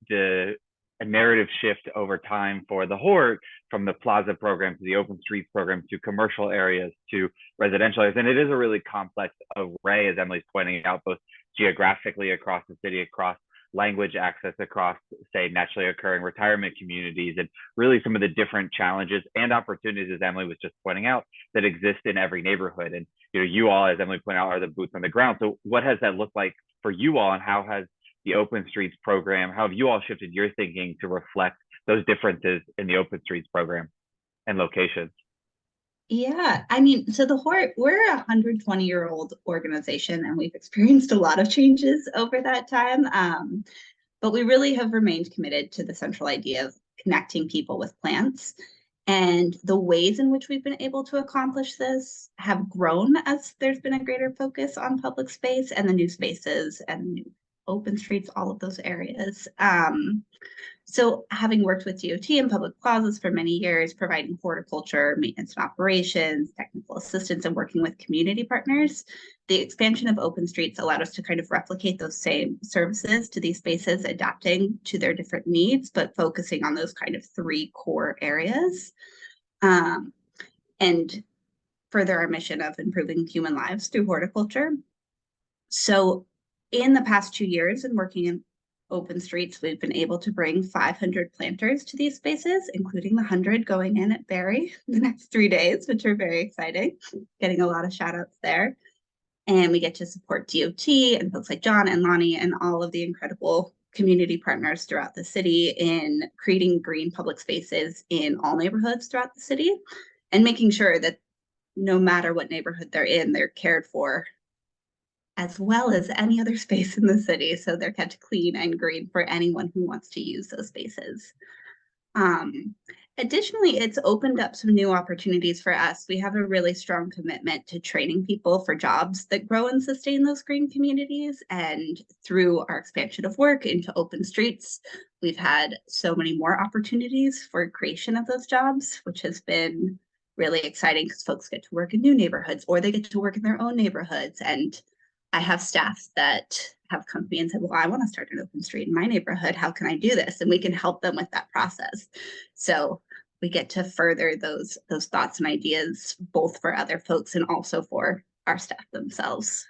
the a narrative shift over time for the Hort from the Plaza program to the Open Streets program to commercial areas to residential areas. And it is a really complex array, as Emily's pointing out, both geographically across the city, across language access, across, say, naturally occurring retirement communities, and really some of the different challenges and opportunities, as Emily was just pointing out, that exist in every neighborhood. And you all, as Emily pointed out, are the boots on the ground. So what has that looked like for you all, and how has the Open Streets program, how have you all shifted your thinking to reflect those differences in the Open Streets program and locations? Yeah, I mean, so the Hort, we're a 120-year-old organization, and we've experienced a lot of changes over that time. But we really have remained committed to the central idea of connecting people with plants. And the ways in which we've been able to accomplish this have grown as there's been a greater focus on public space and the new spaces and new open streets, all of those areas. So having worked with DOT and public plazas for many years, providing horticulture, maintenance and operations, technical assistance, and working with community partners, the expansion of open streets allowed us to kind of replicate those same services to these spaces, adapting to their different needs, but focusing on those kind of three core areas. And further our mission of improving human lives through horticulture. So in the past 2 years and working in open streets, we've been able to bring 500 planters to these spaces, including the 100 going in at Barry the next 3 days, which are very exciting, getting a lot of shout outs there. And we get to support DOT and folks like John and Lonnie and all of the incredible community partners throughout the city in creating green public spaces in all neighborhoods throughout the city, and making sure that no matter what neighborhood they're in, they're cared for as well as any other space in the city. So they're kept clean and green for anyone who wants to use those spaces. Additionally, it's opened up some new opportunities for us. We have a really strong commitment to training people for jobs that grow and sustain those green communities. And through our expansion of work into open streets, we've had so many more opportunities for creation of those jobs, which has been really exciting because folks get to work in new neighborhoods, or they get to work in their own neighborhoods. And I have staff that have come to me and said, well, I want to start an open street in my neighborhood. How can I do this? And we can help them with that process. So we get to further those thoughts and ideas, both for other folks and also for our staff themselves.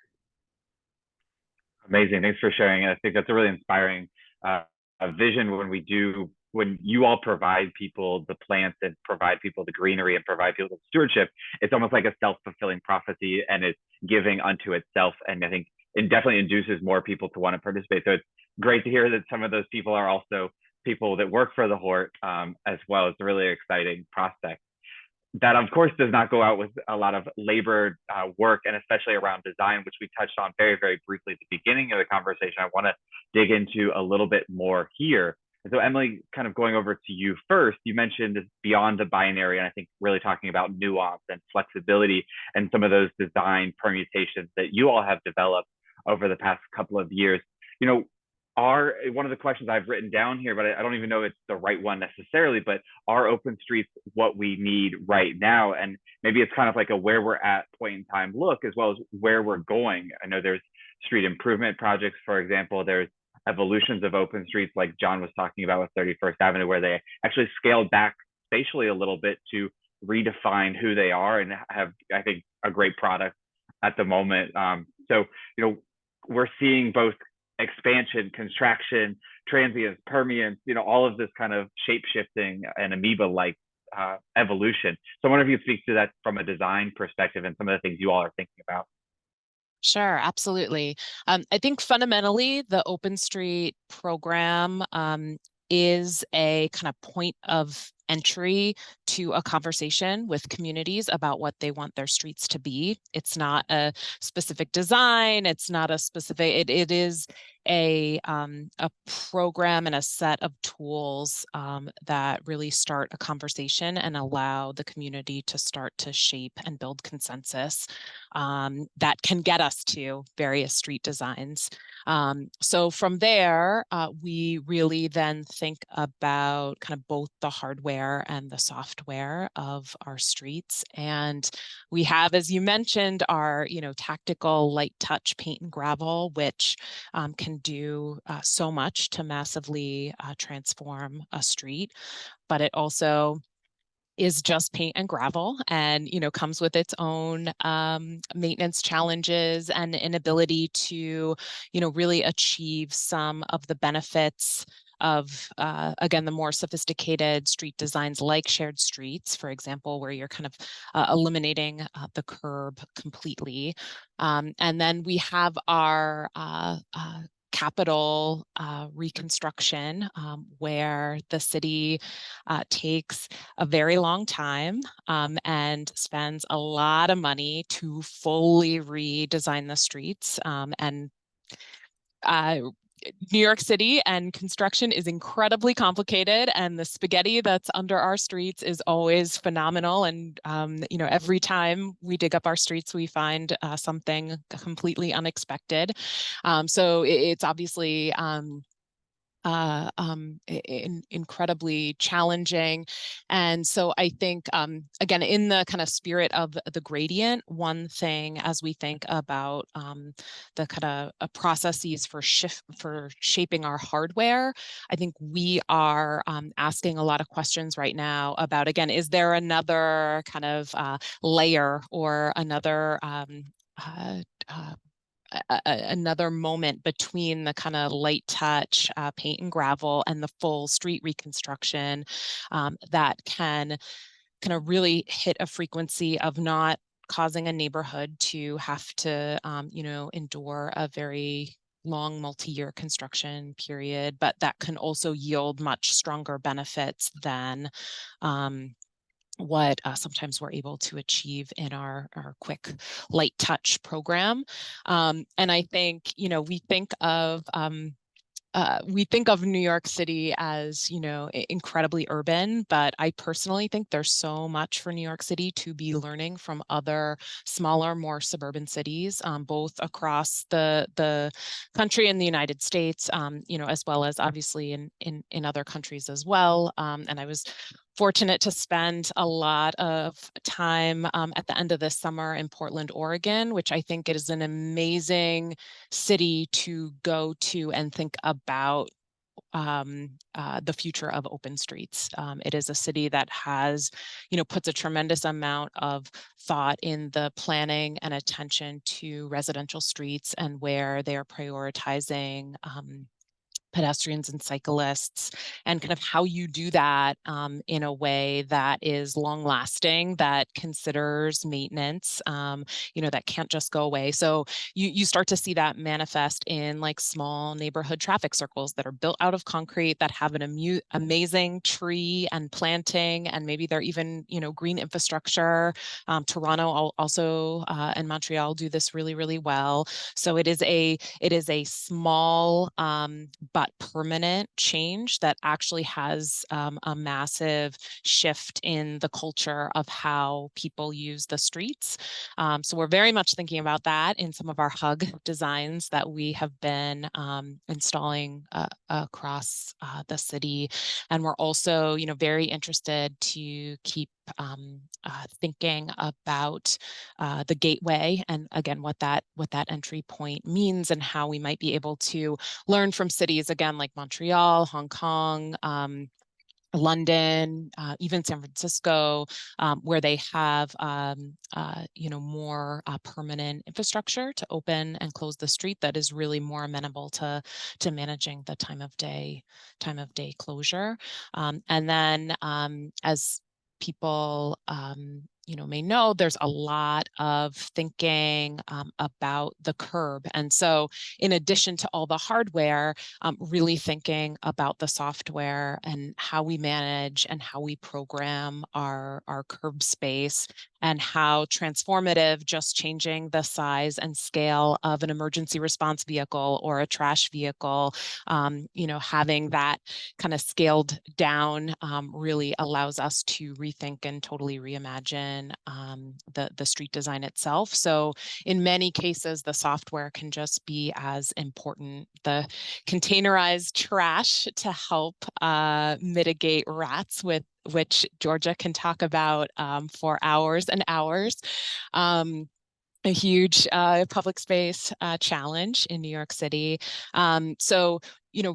Amazing. Thanks for sharing. I think that's a really inspiring vision when you all provide people the plants and provide people the greenery and provide people the stewardship. It's almost like a self-fulfilling prophecy, and it's giving unto itself. And I think it definitely induces more people to want to participate. So it's great to hear that some of those people are also people that work for the Hort as well. It's a really exciting prospect. That, of course, does not go out with a lot of labor work, and especially around design, which we touched on very, very briefly at the beginning of the conversation. I want to dig into a little bit more here. And so, Emily, kind of going over to you first, you mentioned beyond the binary, and I think really talking about nuance and flexibility and some of those design permutations that you all have developed over the past couple of years. One of the questions I've written down here, but I don't even know it's the right one necessarily, but are open streets what we need right now? And maybe it's kind of like a where we're at point in time look, as well as where we're going. I know there's street improvement projects, for example. There's evolutions of open streets like John was talking about with 31st Avenue, where they actually scaled back spatially a little bit to redefine who they are and have, I think, a great product at the moment. So we're seeing both expansion, contraction, transience, permeance, all of this kind of shape-shifting and amoeba-like evolution. So I wonder if you could speak to that from a design perspective and some of the things you all are thinking about. Sure, absolutely. I think fundamentally the Open Street program is a kind of point of entry to a conversation with communities about what they want their streets to be. It's not a specific design. It's not a specific, it is a program and a set of tools that really start a conversation and allow the community to start to shape and build consensus that can get us to various street designs. So from there, we really then think about kind of both the hardware hardware and the software of our streets. And we have, as you mentioned, our tactical light touch paint and gravel, which can do so much to massively transform a street. But it also is just paint and gravel, and comes with its own maintenance challenges and inability to really achieve some of the benefits of again, the more sophisticated street designs like shared streets, for example, where you're kind of eliminating the curb completely. And then we have our capital reconstruction, where the city takes a very long time and spends a lot of money to fully redesign the streets. And New York City and construction is incredibly complicated, and the spaghetti that's under our streets is always phenomenal. And every time we dig up our streets, we find something completely unexpected. So it's obviously incredibly challenging. And so I think, again, in the kind of spirit of the gradient, one thing as we think about the kind of processes for shaping our hardware, I think we are asking a lot of questions right now about, again, is there another kind of layer or another another moment between the kind of light touch paint and gravel and the full street reconstruction that can kind of really hit a frequency of not causing a neighborhood to have to endure a very long multi-year construction period, but that can also yield much stronger benefits than what sometimes we're able to achieve in our quick light touch program. And I think, we think of New York City as, incredibly urban, but I personally think there's so much for New York City to be learning from other smaller, more suburban cities, both across the country and the United States, as well as obviously in other countries as well. And I was fortunate to spend a lot of time at the end of this summer in Portland, Oregon, which I think is an amazing city to go to and think about the future of open streets. It is a city that has, puts a tremendous amount of thought in the planning and attention to residential streets, and where they are prioritizing pedestrians and cyclists, and kind of how you do that in a way that is long lasting, that considers maintenance, that can't just go away. So you start to see that manifest in like small neighborhood traffic circles that are built out of concrete, that have an amazing tree and planting, and maybe they're even, green infrastructure. Toronto also and Montreal do this really, really well. So it is a small but permanent change that actually has a massive shift in the culture of how people use the streets. So we're very much thinking about that in some of our hug designs that we have been installing across the city. And we're also, very interested to keep thinking about the gateway, and again, what that entry point means, and how we might be able to learn from cities, again, like Montreal, Hong Kong, London, even San Francisco, where they have, more permanent infrastructure to open and close the street that is really more amenable to managing the time of day closure. And then as people may know, there's a lot of thinking about the curb. And so in addition to all the hardware, really thinking about the software and how we manage and how we program our curb space, and how transformative just changing the size and scale of an emergency response vehicle or a trash vehicle, having that kind of scaled down really allows us to rethink and totally reimagine than the street design itself. So in many cases, the software can just be as important. The containerized trash to help mitigate rats, with which Georgia can talk about for hours and hours. A huge public space challenge in New York City. So,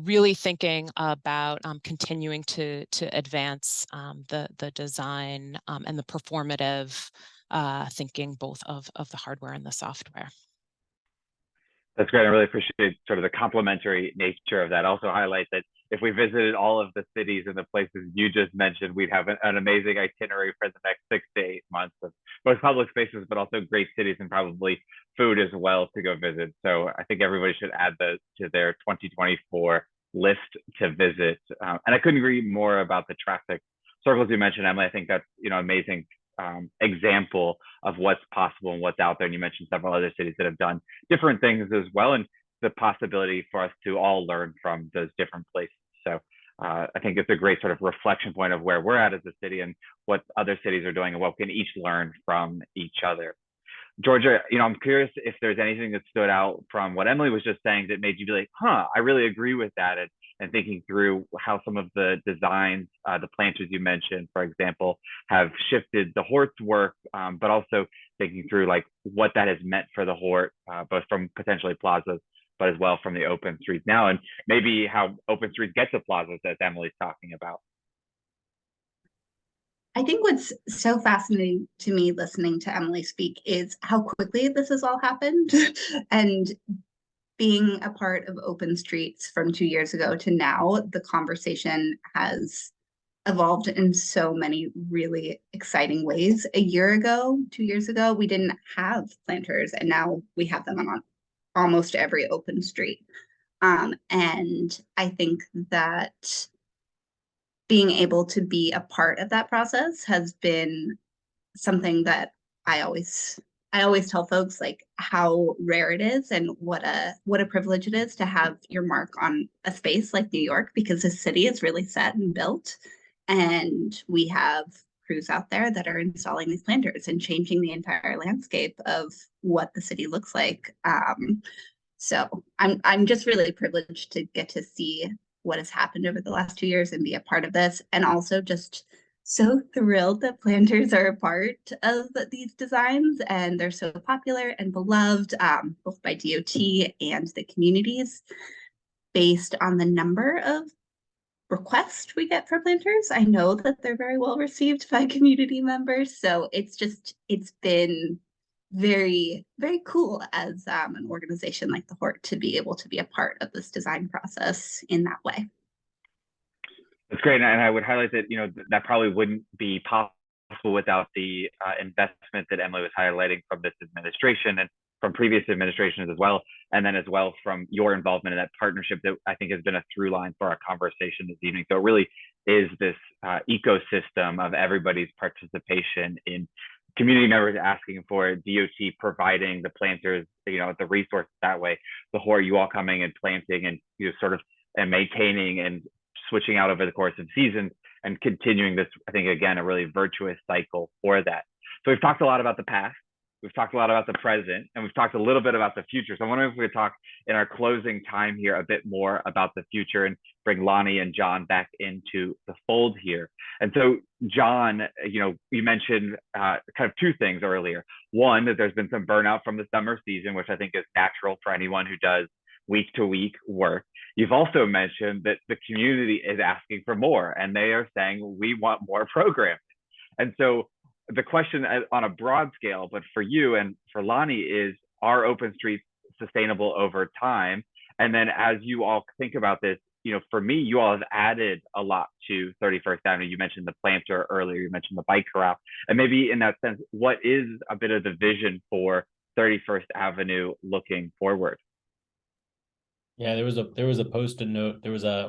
really thinking about continuing to advance the design and the performative thinking, both of the hardware and the software. That's great. I really appreciate sort of the complementary nature of that. Also highlight that if we visited all of the cities and the places you just mentioned, we'd have an amazing itinerary for the next 6 to 8 months of both public spaces, but also great cities and probably food as well to go visit. So I think everybody should add those to their 2024 list to visit. And I couldn't agree more about the traffic circles you mentioned, Emily. I think that's, amazing example of what's possible and what's out there. And you mentioned several other cities that have done different things as well, and the possibility for us to all learn from those different places. So I think it's a great sort of reflection point of where we're at as a city and what other cities are doing and what we can each learn from each other. Georgia, I'm curious if there's anything that stood out from what Emily was just saying that made you be like, I really agree with that. And thinking through how some of the designs, the planters you mentioned, for example, have shifted the Hort's work, but also thinking through like what that has meant for the Hort, both from potentially plazas, but as well from the open streets now, and maybe how open streets get to plazas, as Emily's talking about. I think what's so fascinating to me listening to Emily speak is how quickly this has all happened. And being a part of open streets from 2 years ago to now, the conversation has evolved in so many really exciting ways. A year ago, 2 years ago, we didn't have planters, and now we have them on almost every open street. And I think that being able to be a part of that process has been something that I always tell folks, like, how rare it is and what a privilege it is to have your mark on a space like New York, because the city is really set and built, and we have crews out there that are installing these planters and changing the entire landscape of what the city looks like. So I'm just really privileged to get to see what has happened over the last 2 years and be a part of this, and also just so thrilled that planters are a part of these designs, and they're so popular and beloved, both by DOT and the communities, based on the number of requests we get for planters. I know that they're very well received by community members, so it's been very, very cool as an organization like the Hort to be able to be a part of this design process in that way. That's great, and I would highlight that that probably wouldn't be possible without the investment that Emily was highlighting from this administration and from previous administrations as well, and then as well from your involvement in that partnership that I think has been a through line for our conversation this evening. So it really is this ecosystem of everybody's participation in community members asking for it, DOT providing the planters, the resources that way, the Hort, you all coming and planting and sort of and maintaining and switching out over the course of seasons and continuing this, I think, again, a really virtuous cycle for that. So we've talked a lot about the past, we've talked a lot about the present, and we've talked a little bit about the future. So I wonder if we could talk in our closing time here a bit more about the future and bring Lonnie and John back into the fold here. And so, John, you mentioned kind of two things earlier. One, that there's been some burnout from the summer season, which I think is natural for anyone who does week-to-week work. You've also mentioned that the community is asking for more, and they are saying, we want more programming. And so the question on a broad scale, but for you and for Lonnie, is, are open streets sustainable over time? And then as you all think about this, for me, you all have added a lot to 31st Avenue. You mentioned the planter earlier, you mentioned the bike corral. And maybe in that sense, what is a bit of the vision for 31st Avenue looking forward? Yeah, there was a post-it note.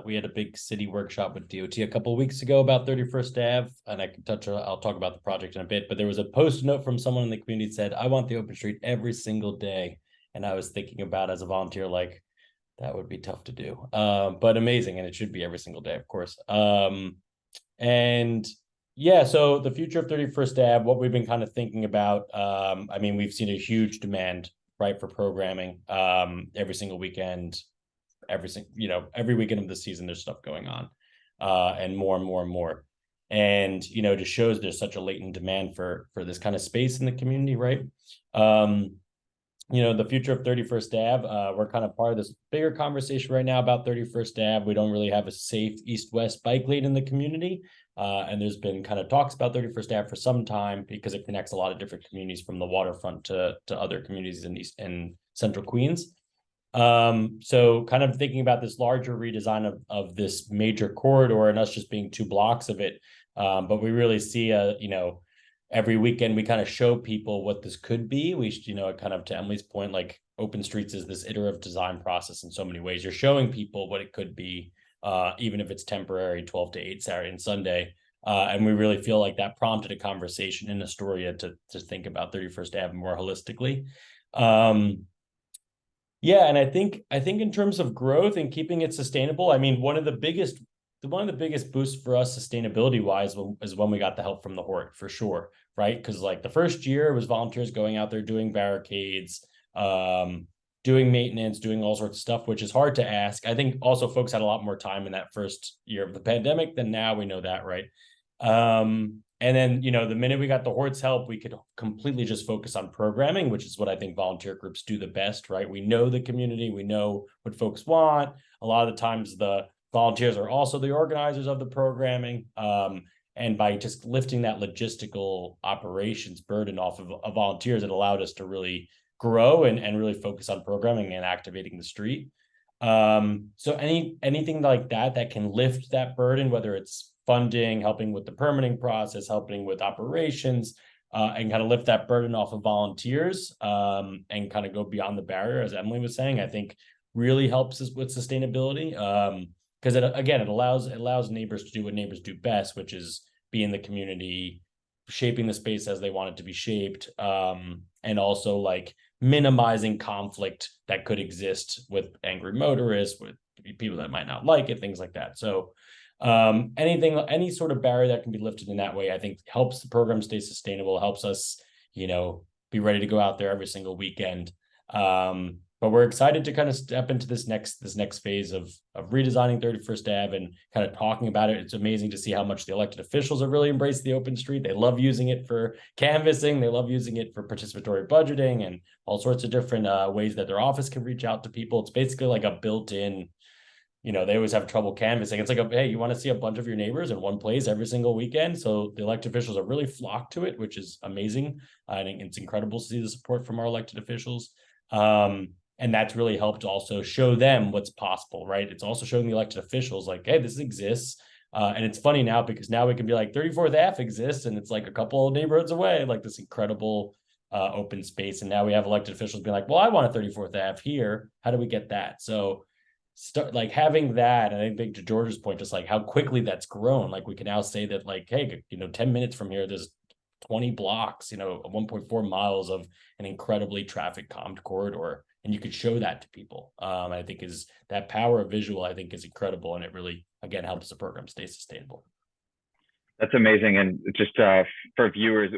We had a big city workshop with DOT a couple of weeks ago about 31st Ave, and I'll talk about the project in a bit, but there was a post-it note from someone in the community that said, I want the open street every single day. And I was thinking about, as a volunteer, like, that would be tough to do, but amazing. And it should be every single day, of course. And Yeah, so the future of 31st Ave, what we've been kind of thinking about, I mean, we've seen a huge demand, right, for programming every single weekend, every weekend of the season, there's stuff going on, and more and more and more. And, just shows there's such a latent demand for this kind of space in the community, right? The future of 31st Ave, we're kind of part of this bigger conversation right now about 31st Ave. We don't really have a safe east-west bike lane in the community. And there's been kind of talks about 31st Ave for some time because it connects a lot of different communities from the waterfront to other communities in East and Central Queens. So kind of thinking about this larger redesign of this major corridor and us just being 2 blocks of it. But we really see every weekend we kind of show people what this could be. We, kind of to Emily's point, like Open Streets is this iterative design process in so many ways. You're showing people what it could be, even if it's temporary, 12 to 8 Saturday and Sunday. And we really feel like that prompted a conversation in Astoria to think about 31st Ave more holistically. Yeah, and I think in terms of growth and keeping it sustainable, I mean, one of the biggest boosts for us sustainability wise is when we got the help from the Hort, for sure, right? Because like the first year it was volunteers going out there doing barricades, doing maintenance, doing all sorts of stuff, which is hard to ask. I think also folks had a lot more time in that first year of the pandemic than now. We know that, right? And then, the minute we got the Hort's help, we could completely just focus on programming, which is what I think volunteer groups do the best, right? We know the community, we know what folks want. A lot of the times the volunteers are also the organizers of the programming. And by just lifting that logistical operations burden off of volunteers, it allowed us to really grow and really focus on programming and activating the street. So anything like that can lift that burden, whether it's funding, helping with the permitting process, helping with operations, and kind of lift that burden off of volunteers, and kind of go beyond the barrier, as Emily was saying, I think really helps us with sustainability. Because it allows neighbors to do what neighbors do best, which is be in the community, shaping the space as they want it to be shaped, and also like minimizing conflict that could exist with angry motorists, with people that might not like it, things like that. So any sort of barrier that can be lifted in that way, I think helps the program stay sustainable, helps us, be ready to go out there every single weekend. But we're excited to kind of step into this next phase of redesigning 31st Ave and kind of talking about it. It's amazing to see how much the elected officials have really embraced the open street. They love using it for canvassing. They love using it for participatory budgeting and all sorts of different ways that their office can reach out to people. It's basically like a built-in, they always have trouble canvassing. It's like, hey, you want to see a bunch of your neighbors in one place every single weekend. So the elected officials are really flocked to it, which is amazing. I think it's incredible to see the support from our elected officials. And that's really helped also show them what's possible, right? It's also showing the elected officials like, hey, this exists. And it's funny now because now we can be like 34th Ave exists and it's like a couple of neighborhoods away, like this incredible open space. And now we have elected officials being like, well, I want a 34th Ave here. How do we get that? So start like having that. And I think to George's point, just like how quickly that's grown. Like we can now say that like, hey, 10 minutes from here, there's 20 blocks, 1.4 miles of an incredibly traffic calmed corridor. And you could show that to people. I think is that power of visual, I think is incredible. And it really, again, helps the program stay sustainable. That's amazing. And just for viewers,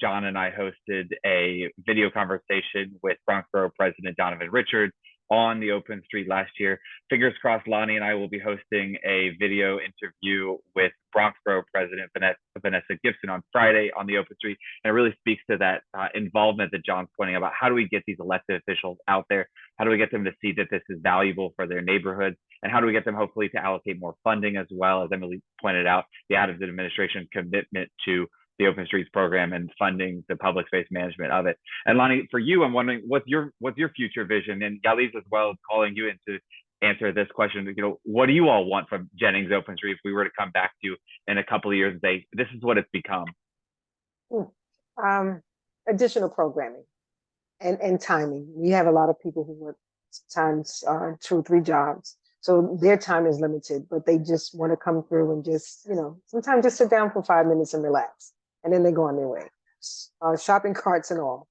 John and I hosted a video conversation with Bronx Borough President Donovan Richards on the open street last year. Fingers crossed, Lonnie and I will be hosting a video interview with Bronx Borough President Vanessa Gibson on Friday on the open street. And it really speaks to that involvement that John's pointing about. How do we get these elected officials out there? How do we get them to see that this is valuable for their neighborhoods? And how do we get them hopefully to allocate more funding as well? As Emily pointed out, the Adams administration commitment to the Open Streets program and funding the public space management of it. And Lonnie, for you, I'm wondering what's your future vision? And Yaliz as well, calling you in to answer this question. What do you all want from Jennings Open Street if we were to come back to you in a couple of years and say, this is what it's become? Additional programming and timing. We have a lot of people who work times 2 or 3 jobs. So their time is limited, but they just want to come through and just, sometimes just sit down for 5 minutes and relax. And then they go on their way, shopping carts and all.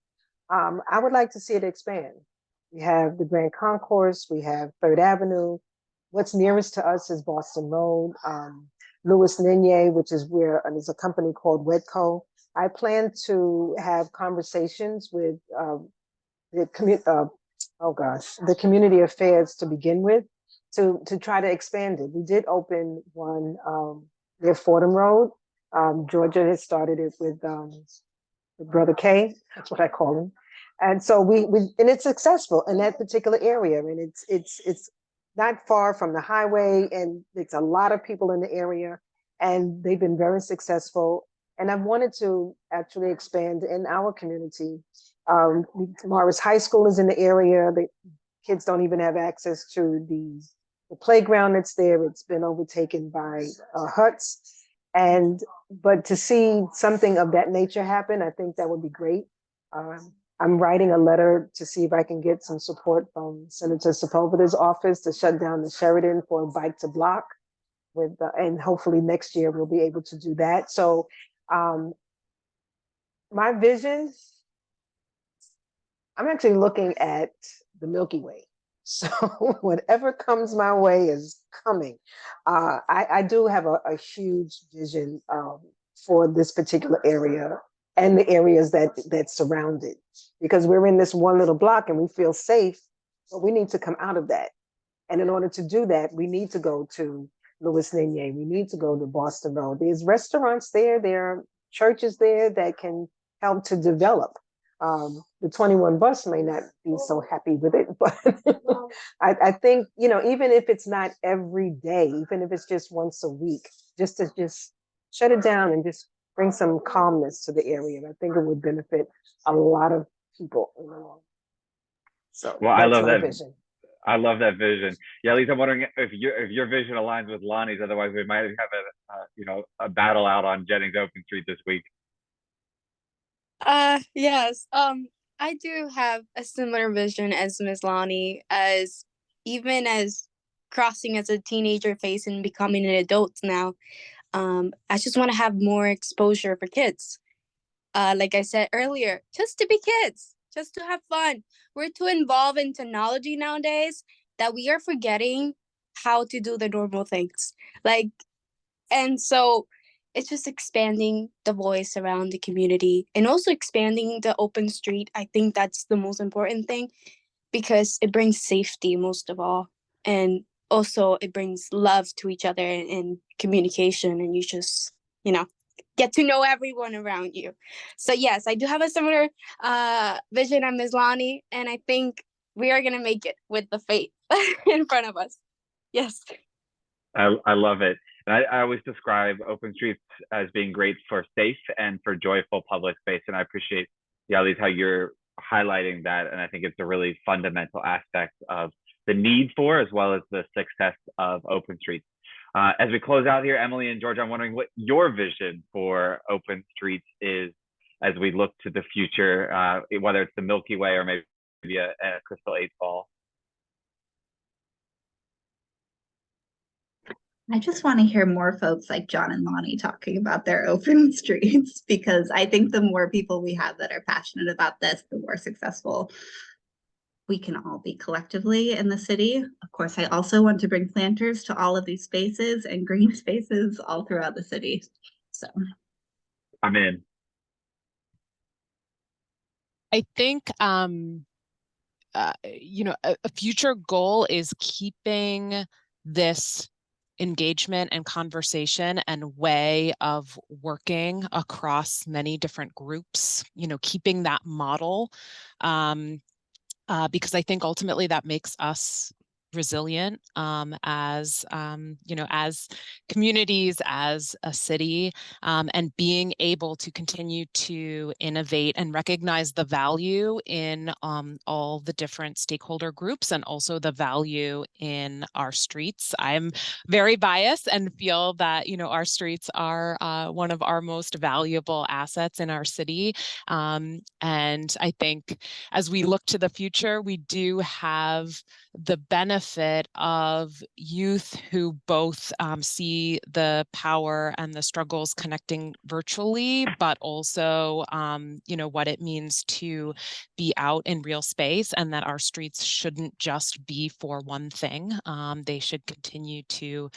I would like to see it expand. We have the Grand Concourse, we have 3rd Avenue. What's nearest to us is Boston Road. Louis Ninier, which is where there's a company called Wedco. I plan to have conversations with the community affairs to begin with, to try to expand it. We did open one near Fordham Road. Georgia has started it with Brother K. That's what I call him. And so we and it's successful in that particular area. I mean, it's not far from the highway, and it's a lot of people in the area, and they've been very successful. And I've wanted to actually expand in our community. Morris High School is in the area. The kids don't even have access to the playground that's there. It's been overtaken by huts. But to see something of that nature happen, I think that would be great. I'm writing a letter to see if I can get some support from Senator Sepulveda's office to shut down the Sheridan for a bike to block and hopefully next year we'll be able to do that. So my vision, I'm actually looking at the Milky Way. So whatever comes my way is coming. I do have a huge vision for this particular area and the areas that surround it, because we're in this one little block and we feel safe, but we need to come out of that. And in order to do that, we need to go to Louis Ninier. We need to go to Boston Road. There's restaurants there. There are churches there that can help to develop. The 21 bus may not be so happy with it, but I think, even if it's not every day, even if it's just once a week, just to shut it down and just bring some calmness to the area. I think it would benefit a lot of people. So well, I love that vision. I love that vision. Yeah, Lisa, I'm wondering if your vision aligns with Lonnie's. Otherwise, we might have a battle out on Jennings Open Street this week. Yes. I do have a similar vision as Ms. Lonnie, as even as crossing as a teenager phase and becoming an adult now. I just want to have more exposure for kids. Like I said earlier, just to be kids, just to have fun. We're too involved in technology nowadays that we are forgetting how to do the normal things. And so it's just expanding the voice around the community and also expanding the open street. I think that's the most important thing, because it brings safety most of all. And also it brings love to each other and communication, and you just, get to know everyone around you. So yes, I do have a similar vision on Ms. Lonnie, and I think we are going to make it with the faith in front of us. Yes. I love it. And I always describe open streets as being great for safe and for joyful public space. And I appreciate, Yalis, how you're highlighting that. And I think it's a really fundamental aspect of the need for, as well as the success of open streets. As we close out here, Emily and George, I'm wondering what your vision for open streets is as we look to the future, whether it's the Milky Way or maybe a Crystal 8 Ball. I just want to hear more folks like John and Lonnie talking about their open streets, because I think the more people we have that are passionate about this, the more successful we can all be collectively in the city. Of course, I also want to bring planters to all of these spaces and green spaces all throughout the city. So I'm in. I think, a future goal is keeping this engagement and conversation and way of working across many different groups, keeping that model, because I think ultimately that makes us resilient as communities, as a city, and being able to continue to innovate and recognize the value in all the different stakeholder groups, and also the value in our streets. I'm very biased and feel that our streets are one of our most valuable assets in our city, and I think as we look to the future, we do have the benefit of youth who both see the power and the struggles connecting virtually, but also, what it means to be out in real space, and that our streets shouldn't just be for one thing. They should continue to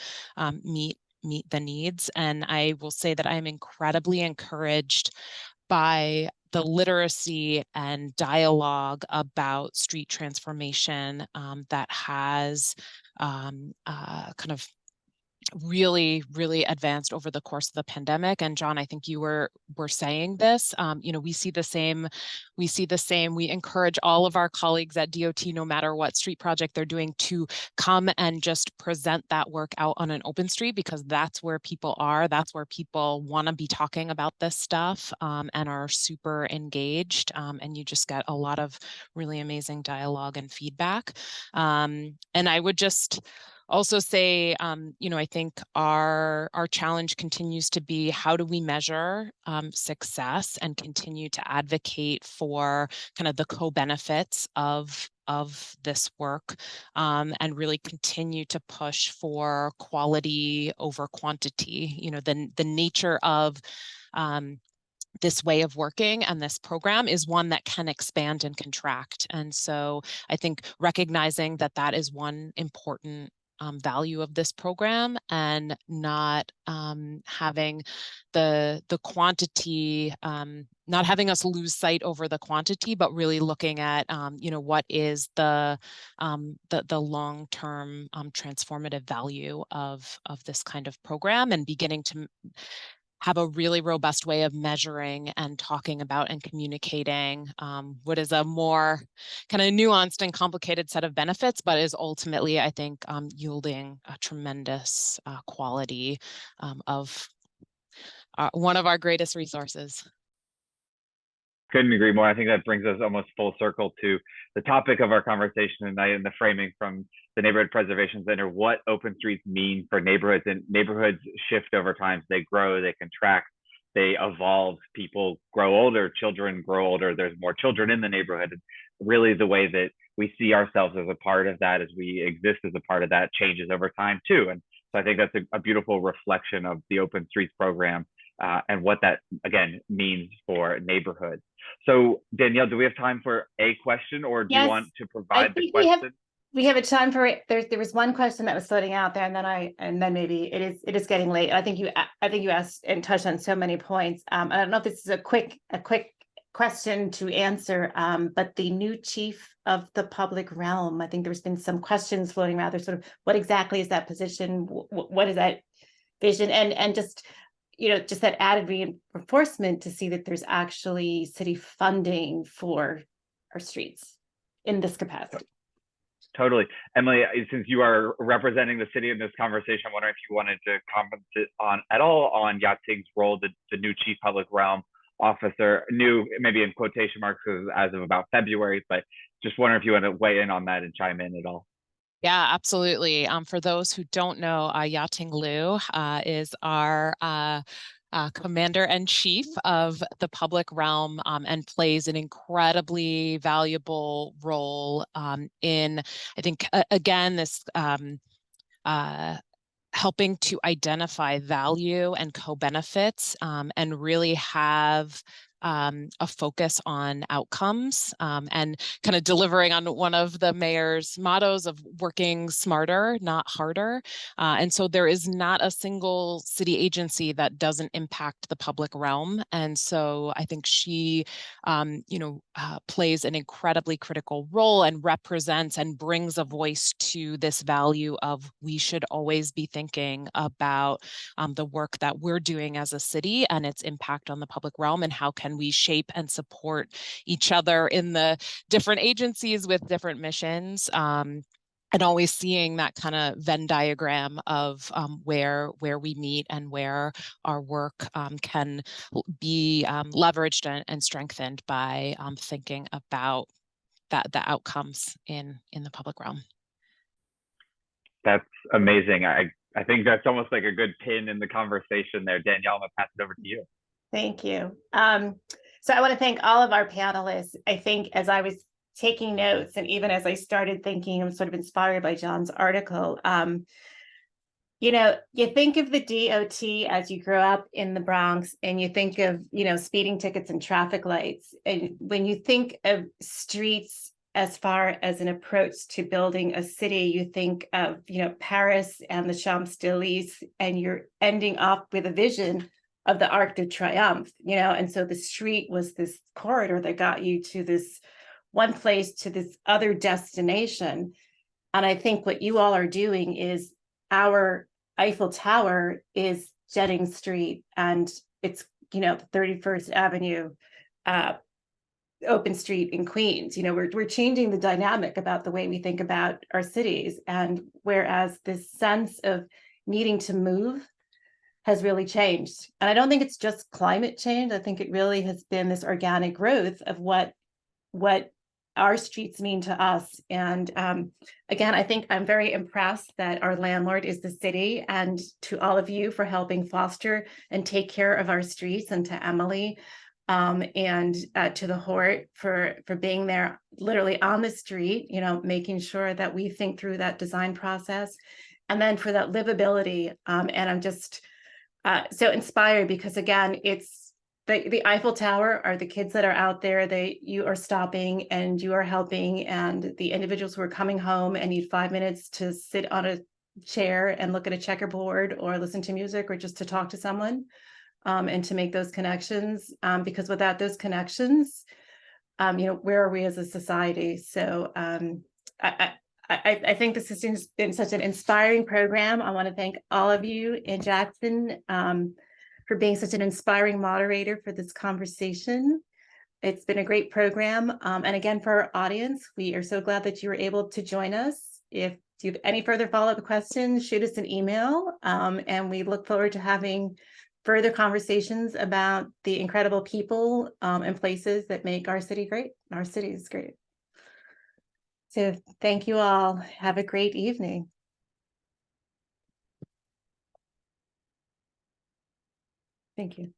meet meet the needs. And I will say that I'm incredibly encouraged by the literacy and dialogue about street transformation that has kind of really, really advanced over the course of the pandemic. And John, I think you were saying this. We see the same. We encourage all of our colleagues at DOT, no matter what street project they're doing, to come and just present that work out on an open street, because that's where people are. That's where people want to be talking about this stuff and are super engaged. And you just get a lot of really amazing dialogue and feedback. And I would just also say, I think our challenge continues to be, how do we measure success and continue to advocate for kind of the co-benefits of this work, and really continue to push for quality over quantity. The nature of this way of working and this program is one that can expand and contract. And so I think recognizing that that is one important value of this program, and not having the quantity, not having us lose sight over the quantity, but really looking at what is the long-term transformative value of this kind of program, and beginning to have a really robust way of measuring and talking about and communicating what is a more kind of nuanced and complicated set of benefits, but is ultimately, I think, yielding a tremendous quality of one of our greatest resources. Couldn't agree more. I think that brings us almost full circle to the topic of our conversation tonight, and the framing from the Neighborhood Preservation Center, what open streets mean for neighborhoods. And neighborhoods shift over time. They grow, they contract, they evolve. People grow older, children grow older. There's more children in the neighborhood. And really the way that we see ourselves as a part of that, as we exist as a part of that, changes over time too. And so I think that's a beautiful reflection of the Open Streets program and what that, again, means for neighborhoods. So Danielle, do we have time for a question, or do you want to provide the question? We have a time for it. There was one question that was floating out there, and then maybe it is getting late. I think you asked and touched on so many points. I don't know if this is a quick question to answer, but the new chief of the public realm, I think there's been some questions floating around. There's sort of, what exactly is that position? What is that vision? And just that added reinforcement to see that there's actually city funding for our streets in this capacity. Totally. Emily, since you are representing the city in this conversation, I'm wondering if you wanted to comment at all on Yating's role, the new chief public realm officer, new maybe in quotation marks as of about February, but just wondering if you want to weigh in on that and chime in at all. Yeah, absolutely. For those who don't know, Yating Liu is our commander-in-chief of the public realm, and plays an incredibly valuable role in, I think, again, this helping to identify value and co-benefits, and really have a focus on outcomes, and kind of delivering on one of the mayor's mottos of working smarter, not harder. And so there is not a single city agency that doesn't impact the public realm. And so I think she, plays an incredibly critical role and represents and brings a voice to this value of, we should always be thinking about the work that we're doing as a city and its impact on the public realm, and how can we shape and support each other in the different agencies with different missions, and always seeing that kind of Venn diagram of where we meet and where our work can be leveraged and strengthened by thinking about the outcomes in the public realm. That's amazing. I think that's almost like a good pin in the conversation there. Danielle, I'm gonna pass it over to you. Thank you. So I want to thank all of our panelists. I think as I was taking notes, and even as I started thinking, I'm sort of inspired by John's article. You think of the DOT as you grow up in the Bronx, and you think of, speeding tickets and traffic lights. And when you think of streets as far as an approach to building a city, you think of, Paris and the Champs-Élysées, and you're ending up with a vision of the Arc de Triomphe, and so the street was this corridor that got you to this one place to this other destination. And I think what you all are doing is, our Eiffel Tower is Jennings Street, and it's, 31st Avenue, open street in Queens. We're changing the dynamic about the way we think about our cities. And whereas this sense of needing to move has really changed. And I don't think it's just climate change. I think it really has been this organic growth of what our streets mean to us. And again, I think I'm very impressed that our landlord is the city, and to all of you for helping foster and take care of our streets, and to Emily, and to the Hort for being there literally on the street, making sure that we think through that design process, and then for that livability. And I'm just so inspired, because again, it's the Eiffel Tower are the kids that are out there. You are stopping and you are helping, and the individuals who are coming home and need 5 minutes to sit on a chair and look at a checkerboard or listen to music or just to talk to someone. And to make those connections, because without those connections, where are we as a society? So I think this has been such an inspiring program. I want to thank all of you in Jackson for being such an inspiring moderator for this conversation. It's been a great program. And again, for our audience, we are so glad that you were able to join us. If you have any further follow-up questions, shoot us an email, and we look forward to having further conversations about the incredible people and places that make our city great. Our city is great. So thank you all. Have a great evening. Thank you.